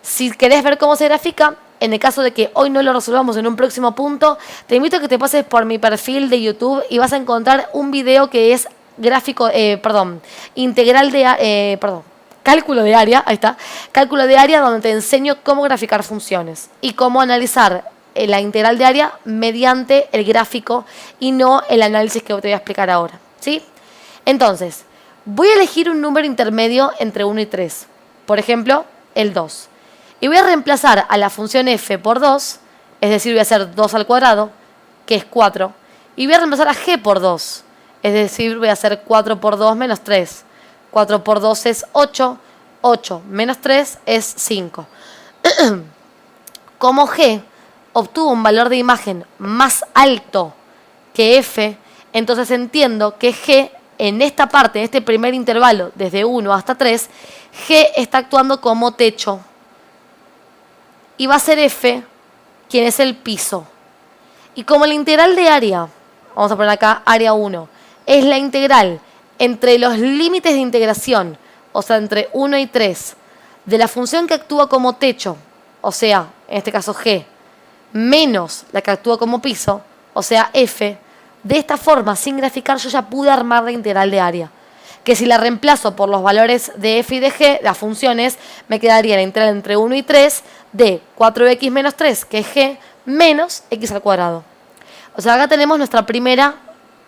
Si querés ver cómo se grafica, en el caso de que hoy no lo resolvamos en un próximo punto, te invito a que te pases por mi perfil de YouTube y vas a encontrar un video que es cálculo de área, ahí está, cálculo de área donde te enseño cómo graficar funciones y cómo analizar la integral de área mediante el gráfico y no el análisis que te voy a explicar ahora, ¿sí? Entonces, voy a elegir un número intermedio entre 1 y 3, por ejemplo, el 2. Y voy a reemplazar a la función f por 2, es decir, voy a hacer 2 al cuadrado, que es 4, y voy a reemplazar a g por 2, es decir, voy a hacer 4 por 2 menos 3. 4 por 2 es 8. 8 menos 3 es 5. Como G obtuvo un valor de imagen más alto que F, entonces entiendo que G en esta parte, en este primer intervalo, desde 1 hasta 3, G está actuando como techo. Y va a ser F quien es el piso. Y como la integral de área, vamos a poner acá área 1, es la integral entre los límites de integración, o sea, entre 1 y 3, de la función que actúa como techo, o sea, en este caso G, menos la que actúa como piso, o sea, F, de esta forma, sin graficar, yo ya pude armar la integral de área. Que si la reemplazo por los valores de F y de G, las funciones, me quedaría la integral entre 1 y 3 de 4x menos 3, que es G, menos x al cuadrado. O sea, acá tenemos nuestra primera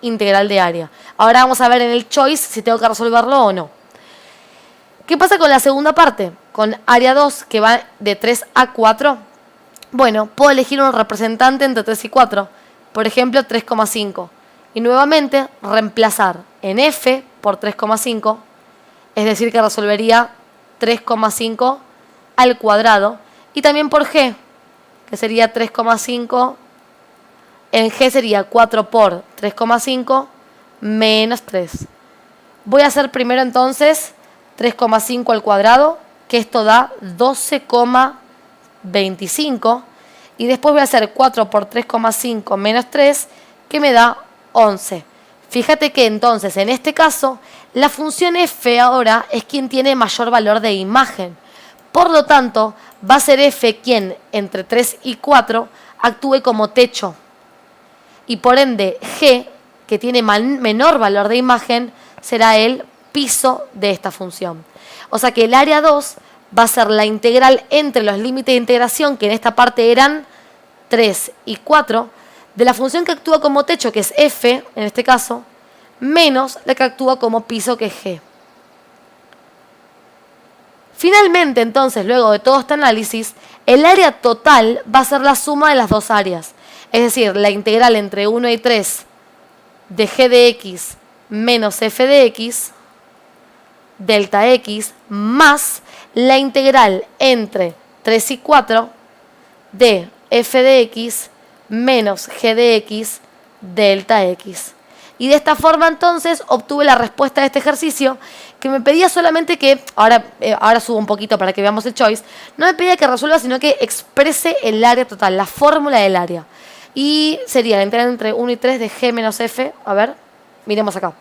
integral de área. Ahora vamos a ver en el choice si tengo que resolverlo o no. ¿Qué pasa con la segunda parte? Con área 2, que va de 3 a 4. Bueno, puedo elegir un representante entre 3 y 4. Por ejemplo, 3,5. Y nuevamente reemplazar en F por 3,5. Es decir, que resolvería 3,5 al cuadrado. Y también por G, que sería 3,5. En G sería 4 por 3,5 menos 3. Voy a hacer primero entonces 3,5 al cuadrado, que esto da 12,25. Y después voy a hacer 4 por 3,5 menos 3, que me da 11. Fíjate que entonces, en este caso, la función F ahora es quien tiene mayor valor de imagen. Por lo tanto, va a ser F quien, entre 3 y 4, actúe como techo. Y por ende, G, que tiene menor valor de imagen, será el piso de esta función. O sea que el área 2 va a ser la integral entre los límites de integración, que en esta parte eran 3 y 4, de la función que actúa como techo, que es F, en este caso, menos la que actúa como piso, que es G. Finalmente, entonces, luego de todo este análisis, el área total va a ser la suma de las dos áreas. Es decir, la integral entre 1 y 3 de G de X menos F de X, delta X, más la integral entre 3 y 4 de F de X menos G de X, delta X. Y de esta forma entonces obtuve la respuesta de este ejercicio, que me pedía solamente que, ahora subo un poquito para que veamos el choice, no me pedía que resuelva, sino que exprese el área total, la fórmula del área. Y sería la integral entre 1 y 3 de G menos F, a ver, miremos acá.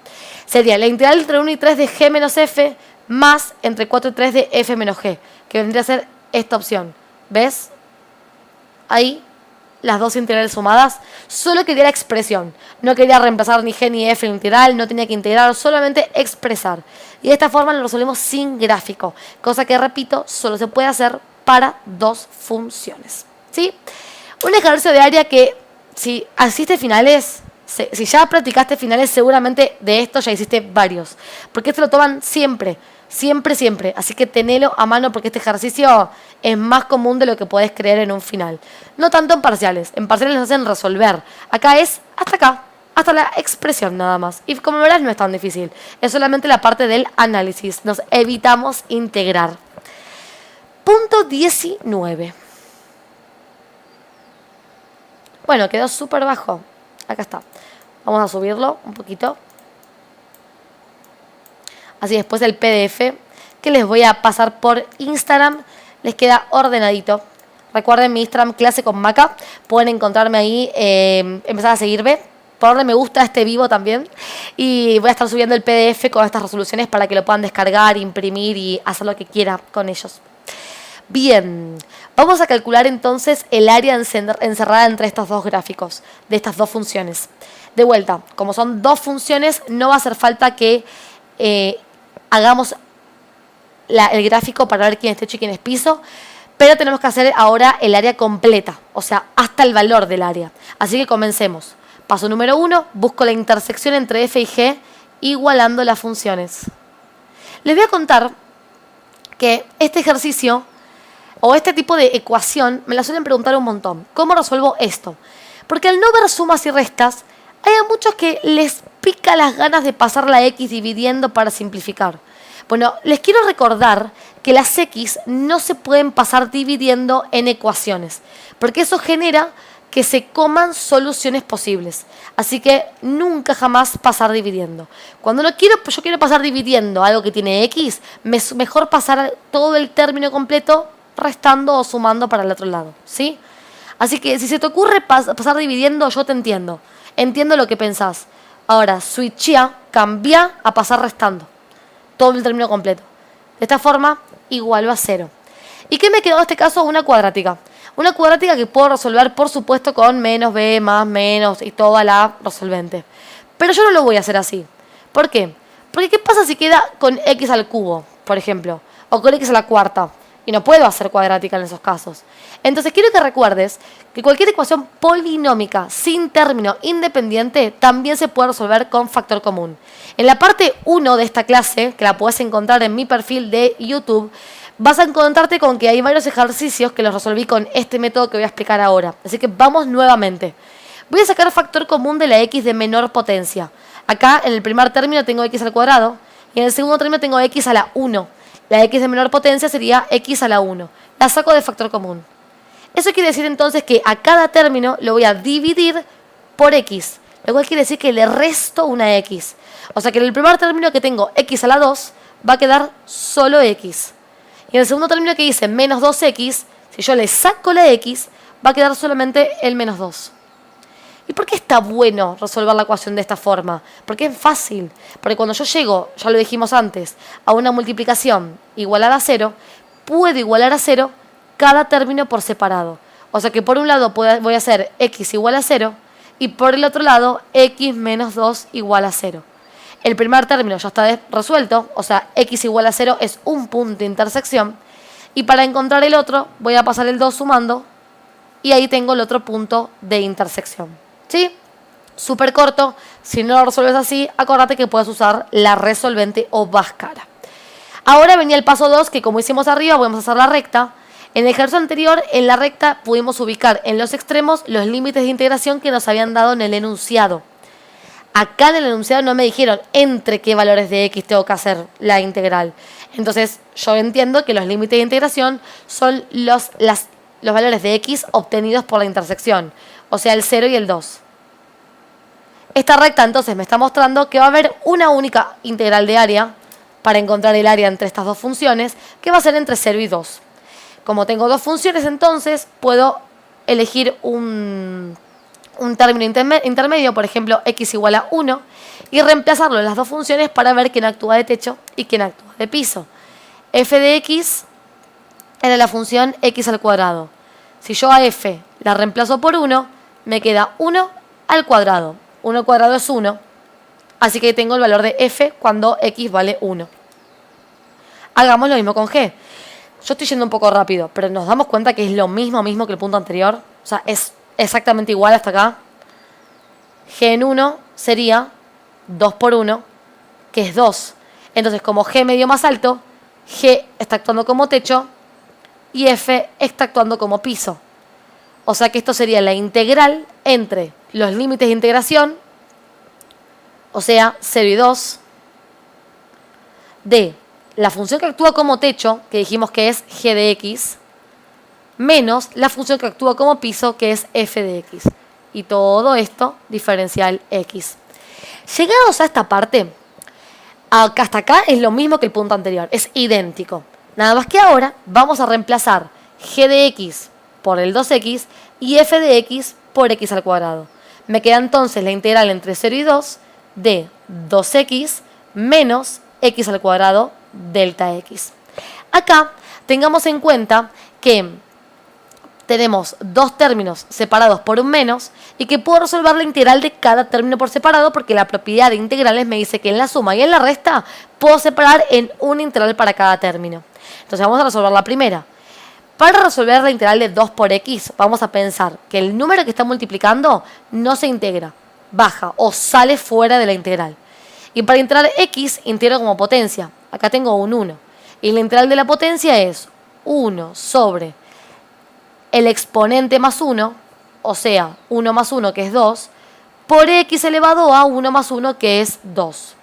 Sería la integral entre 1 y 3 de G menos F más entre 4 y 3 de F menos G, que vendría a ser esta opción. ¿Ves? Ahí las dos integrales sumadas. Solo quería la expresión. No quería reemplazar ni G ni F en la integral, no tenía que integrar, solamente expresar. Y de esta forma lo resolvemos sin gráfico, cosa que, repito, solo se puede hacer para dos funciones. ¿Sí? Un ejercicio de área que, si hiciste finales, si ya practicaste finales, seguramente de esto ya hiciste varios. Porque esto lo toman siempre, siempre, siempre. Así que tenelo a mano porque este ejercicio es más común de lo que podés creer en un final. No tanto en parciales. En parciales nos hacen resolver. Acá es hasta acá, hasta la expresión nada más. Y como verás no es tan difícil. Es solamente la parte del análisis. Nos evitamos integrar. Punto 19. Bueno, quedó súper bajo. Acá está. Vamos a subirlo un poquito. Así después el PDF que les voy a pasar por Instagram les queda ordenadito. Recuerden mi Instagram clase con Maca. Pueden encontrarme ahí, empezar a seguirme. Ponle me gusta a este vivo también. Y voy a estar subiendo el PDF con estas resoluciones para que lo puedan descargar, imprimir y hacer lo que quiera con ellos. Bien, vamos a calcular entonces el área encerrada entre estos dos gráficos, de estas dos funciones. De vuelta, como son dos funciones, no va a hacer falta que hagamos el gráfico para ver quién es techo y quién es piso, pero tenemos que hacer ahora el área completa, o sea, hasta el valor del área. Así que comencemos. Paso número 1, busco la intersección entre F y G igualando las funciones. Les voy a contar que este ejercicio o este tipo de ecuación me la suelen preguntar un montón. ¿Cómo resuelvo esto? Porque al no ver sumas y restas, hay a muchos que les pica las ganas de pasar la X dividiendo para simplificar. Bueno, les quiero recordar que las x no se pueden pasar dividiendo en ecuaciones, porque eso genera que se coman soluciones posibles. Así que nunca jamás pasar dividiendo. Cuando yo quiero pasar dividiendo algo que tiene x, mejor pasar todo el término completo restando o sumando para el otro lado, ¿sí? Así que si se te ocurre pasar dividiendo, yo te entiendo. Entiendo lo que pensás. Ahora, switchea, cambia a pasar restando. Todo el término completo. De esta forma, igual a 0. ¿Y qué me quedó en este caso? Una cuadrática. Una cuadrática que puedo resolver, por supuesto, con menos b más menos y toda la resolvente. Pero yo no lo voy a hacer así. ¿Por qué? Porque ¿qué pasa si queda con x al cubo, por ejemplo? O con x a la cuarta. Y no puedo hacer cuadrática en esos casos. Entonces quiero que recuerdes que cualquier ecuación polinómica sin término independiente también se puede resolver con factor común. En la parte 1 de esta clase, que la puedes encontrar en mi perfil de YouTube, vas a encontrarte con que hay varios ejercicios que los resolví con este método que voy a explicar ahora. Así que vamos nuevamente. Voy a sacar factor común de la x de menor potencia. Acá en el primer término tengo x al cuadrado y en el segundo término tengo x a la 1. La x de menor potencia sería x a la 1. La saco de factor común. Eso quiere decir entonces que a cada término lo voy a dividir por x. Lo cual quiere decir que le resto una x. O sea que en el primer término que tengo x a la 2 va a quedar solo x. Y en el segundo término que dice menos 2x, si yo le saco la x, va a quedar solamente el menos 2. ¿Y por qué está bueno resolver la ecuación de esta forma? Porque es fácil. Porque cuando yo llego, ya lo dijimos antes, a una multiplicación igualar a 0, puedo igualar a 0 cada término por separado. O sea que por un lado voy a hacer x igual a 0 y por el otro lado x menos 2 igual a 0. El primer término ya está resuelto, o sea, x igual a 0 es un punto de intersección. Y para encontrar el otro, voy a pasar el 2 sumando y ahí tengo el otro punto de intersección. ¿Sí? Súper corto. Si no lo resuelves así, acuérdate que puedes usar la resolvente o báscara. Ahora venía el paso 2, que como hicimos arriba, podemos hacer la recta. En el ejercicio anterior, en la recta, pudimos ubicar en los extremos los límites de integración que nos habían dado en el enunciado. Acá en el enunciado no me dijeron entre qué valores de x tengo que hacer la integral. Entonces, yo entiendo que los límites de integración son los valores de x obtenidos por la intersección. O sea, el 0 y el 2. Esta recta entonces me está mostrando que va a haber una única integral de área para encontrar el área entre estas dos funciones, que va a ser entre 0 y 2. Como tengo dos funciones, entonces puedo elegir un término intermedio, por ejemplo, x igual a 1, y reemplazarlo en las dos funciones para ver quién actúa de techo y quién actúa de piso. F de x era la función x al cuadrado. Si yo a f la reemplazo por 1, me queda 1 al cuadrado. 1 al cuadrado es 1. Así que tengo el valor de f cuando x vale 1. Hagamos lo mismo con g. Yo estoy yendo un poco rápido, pero nos damos cuenta que es lo mismo que el punto anterior. O sea, es exactamente igual hasta acá. G en 1 sería 2 por 1, que es 2. Entonces, como g me dio más alto, g está actuando como techo y f está actuando como piso. O sea que esto sería la integral entre los límites de integración, o sea, 0 y 2, de la función que actúa como techo, que dijimos que es g de x, menos la función que actúa como piso, que es f de x. Y todo esto diferencial x. Llegados a esta parte, hasta acá es lo mismo que el punto anterior, es idéntico. Nada más que ahora vamos a reemplazar g de x por el 2x y f de x por x al cuadrado. Me queda entonces la integral entre 0 y 2 de 2x menos x al cuadrado delta x. Acá tengamos en cuenta que tenemos dos términos separados por un menos y que puedo resolver la integral de cada término por separado porque la propiedad de integrales me dice que en la suma y en la resta puedo separar en una integral para cada término. Entonces vamos a resolver la primera. Para resolver la integral de 2 por x, vamos a pensar que el número que está multiplicando no se integra, baja o sale fuera de la integral. Y para integrar x, integro como potencia. Acá tengo un 1. Y la integral de la potencia es 1 sobre el exponente más 1, o sea, 1 más 1 que es 2, por x elevado a 1 más 1 que es 2.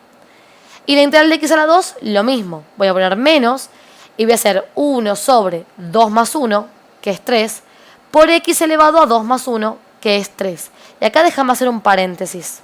Y la integral de x a la 2, lo mismo. Voy a poner menos y voy a hacer 1 sobre 2 más 1, que es 3, por x elevado a 2 más 1, que es 3. Y acá déjame hacer un paréntesis.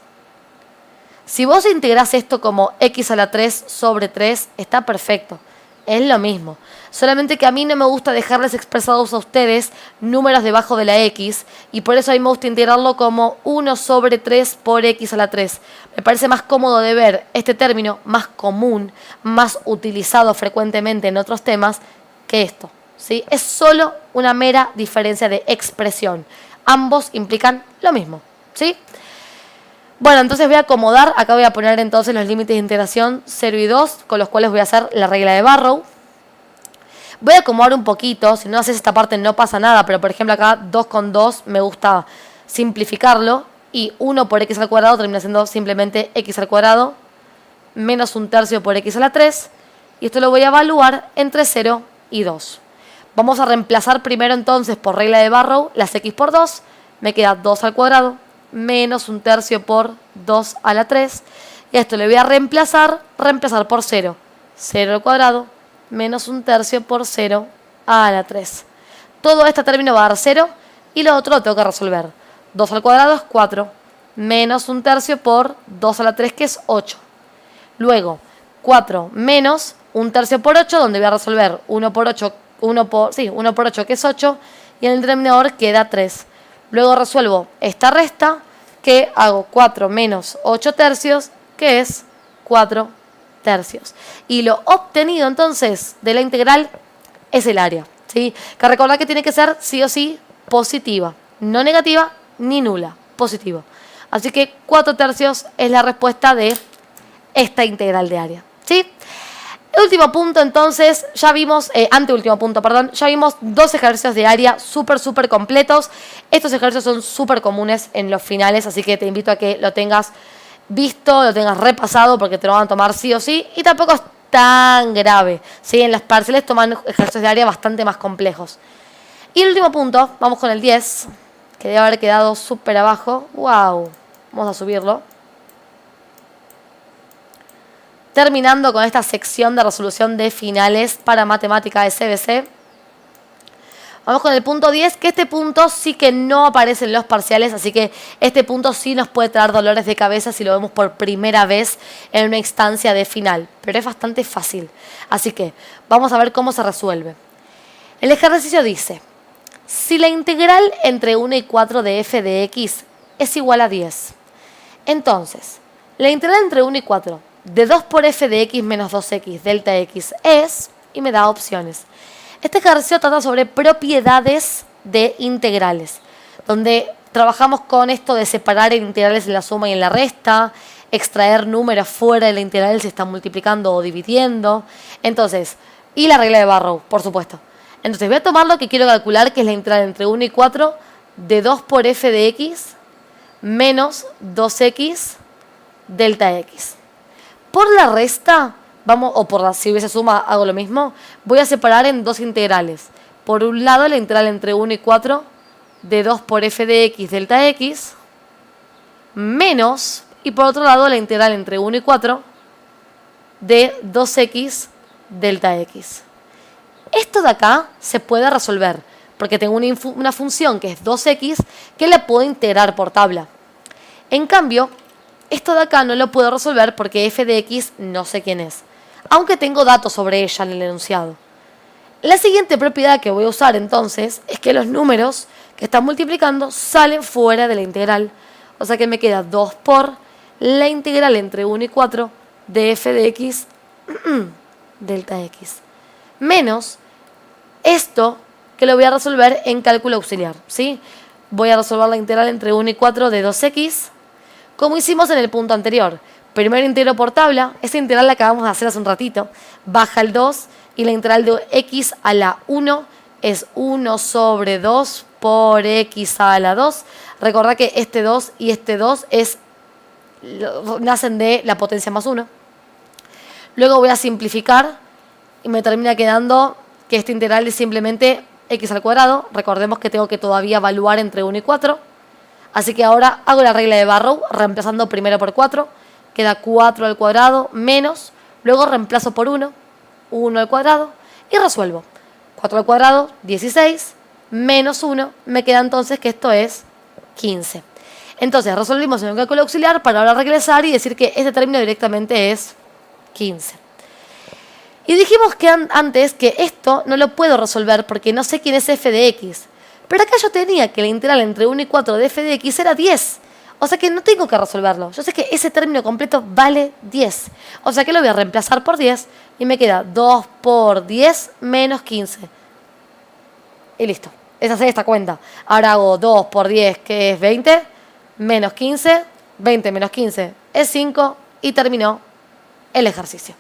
Si vos integrás esto como x a la 3 sobre 3, está perfecto. Es lo mismo. Solamente que a mí no me gusta dejarles expresados a ustedes números debajo de la x, y por eso a mí me gusta integrarlo como 1 sobre 3 por x a la 3. Me parece más cómodo de ver este término, más común, más utilizado frecuentemente en otros temas que esto, ¿sí? Es solo una mera diferencia de expresión. Ambos implican lo mismo, ¿sí? Bueno, entonces voy a acomodar, acá voy a poner entonces los límites de integración 0 y 2, con los cuales voy a hacer la regla de Barrow. Voy a acomodar un poquito, si no haces esta parte no pasa nada, pero por ejemplo acá 2 con 2 me gusta simplificarlo, y 1 por x al cuadrado termina siendo simplemente x al cuadrado menos 1/3 por x a la 3, y esto lo voy a evaluar entre 0 y 2. Vamos a reemplazar primero entonces por regla de Barrow las x por 2, me queda 2 al cuadrado menos 1/3 por 2 a la 3, y esto le voy a reemplazar por 0, 0 al cuadrado menos 1/3 por 0 a la 3. Todo este término va a dar 0, y lo otro lo tengo que resolver. 2 al cuadrado es 4, menos 1/3 por 2 a la 3, que es 8. Luego, 4 menos 1/3 por 8, donde voy a resolver 1 por 8, 1 por 8, que es 8, y en el denominador queda 3. Luego resuelvo esta resta, que hago 4 menos 8/3, que es 4/3. Y lo obtenido entonces de la integral es el área, ¿sí? Que recordar que tiene que ser sí o sí positiva, no negativa ni nula, positiva. Así que 4/3 es la respuesta de esta integral de área, ¿sí? El último punto entonces, ya vimos, anteúltimo punto, perdón, ya vimos 2 ejercicios de área súper completos. Estos ejercicios son súper comunes en los finales, así que te invito a que lo tengas visto, lo tengas repasado, porque te lo van a tomar sí o sí, y tampoco es tan grave, ¿sí? En las parciales toman ejercicios de área bastante más complejos. Y el último punto, vamos con el 10, que debe haber quedado súper abajo. ¡Wow! Vamos a subirlo. Terminando con esta sección de resolución de finales para matemática de CBC. Vamos con el punto 10, que este punto sí que no aparece en los parciales, así que este punto sí nos puede traer dolores de cabeza si lo vemos por primera vez en una instancia de final, pero es bastante fácil. Así que vamos a ver cómo se resuelve. El ejercicio dice: si la integral entre 1 y 4 de f de x es igual a 10, entonces la integral entre 1 y 4 de 2 por f de x menos 2x delta x es, y me da opciones. Este ejercicio trata sobre propiedades de integrales, donde trabajamos con esto de separar integrales en la suma y en la resta, extraer números fuera de la integral si están multiplicando o dividiendo. Entonces, y la regla de Barrow, por supuesto. Entonces voy a tomar lo que quiero calcular, que es la integral entre 1 y 4 de 2 por f de x menos 2x delta x. Por la resta, si hubiese suma hago lo mismo, voy a separar en dos integrales. Por un lado la integral entre 1 y 4 de 2 por f de x delta x, menos, y por otro lado la integral entre 1 y 4 de 2x delta x. Esto de acá se puede resolver, porque tengo una función que es 2x que la puedo integrar por tabla. En cambio, esto de acá no lo puedo resolver porque f de x no sé quién es, aunque tengo datos sobre ella en el enunciado. La siguiente propiedad que voy a usar entonces es que los números que están multiplicando salen fuera de la integral. O sea que me queda 2 por la integral entre 1 y 4 de f de x delta x. Menos esto que lo voy a resolver en cálculo auxiliar, ¿sí? Voy a resolver la integral entre 1 y 4 de 2x, como hicimos en el punto anterior. Primero integro por tabla, esta integral la acabamos de hacer hace un ratito, baja el 2 y la integral de x a la 1 es 1 sobre 2 por x a la 2. Recordad que este 2 y este 2 nacen de la potencia más 1. Luego voy a simplificar y me termina quedando que esta integral es simplemente x al cuadrado. Recordemos que tengo que todavía evaluar entre 1 y 4. Así que ahora hago la regla de Barrow, reemplazando primero por 4, queda 4 al cuadrado menos, luego reemplazo por 1, 1 al cuadrado y resuelvo. 4 al cuadrado, 16, menos 1, me queda entonces que esto es 15. Entonces resolvimos en un cálculo auxiliar para ahora regresar y decir que este término directamente es 15. Y dijimos que antes que esto no lo puedo resolver porque no sé quién es f de x. Pero acá yo tenía que la integral entre 1 y 4 de f de x era 10. O sea que no tengo que resolverlo. Yo sé que ese término completo vale 10. O sea que lo voy a reemplazar por 10 y me queda 2 por 10 menos 15. Y listo. Es hacer esta cuenta. Ahora hago 2 por 10, que es 20, menos 15, 20 menos 15 es 5 y terminó el ejercicio.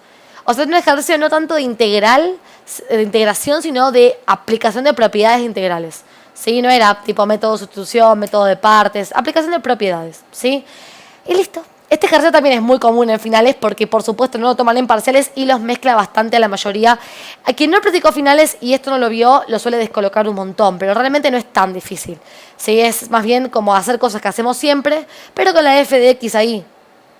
O sea, es un ejercicio no tanto de integración, sino de aplicación de propiedades integrales. ¿Sí? No era tipo método de sustitución, método de partes, aplicación de propiedades. ¿Sí? Y listo. Este ejercicio también es muy común en finales porque, por supuesto, no lo toman en parciales y los mezcla bastante a la mayoría. A quien no practicó finales y esto no lo vio, lo suele descolocar un montón, pero realmente no es tan difícil. ¿Sí? Es más bien como hacer cosas que hacemos siempre, pero con la f de x ahí,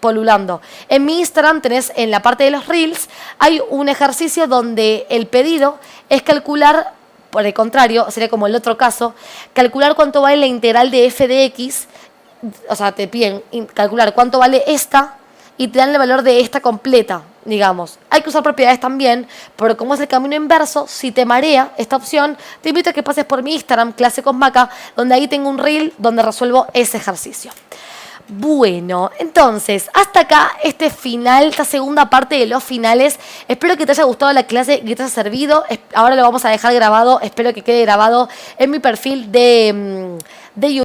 polulando. En mi Instagram tenés en la parte de los Reels, hay un ejercicio donde el pedido es calcular, por el contrario, sería como el otro caso, calcular cuánto vale la integral de f de x. O sea, te piden calcular cuánto vale esta y te dan el valor de esta completa, digamos. Hay que usar propiedades también, pero como es el camino inverso, si te marea esta opción, te invito a que pases por mi Instagram, Clase con Maca, donde ahí tengo un reel donde resuelvo ese ejercicio. Bueno, entonces, hasta acá este final, esta segunda parte de los finales. Espero que te haya gustado la clase, que te haya servido. Ahora lo vamos a dejar grabado, espero que quede grabado en mi perfil de YouTube.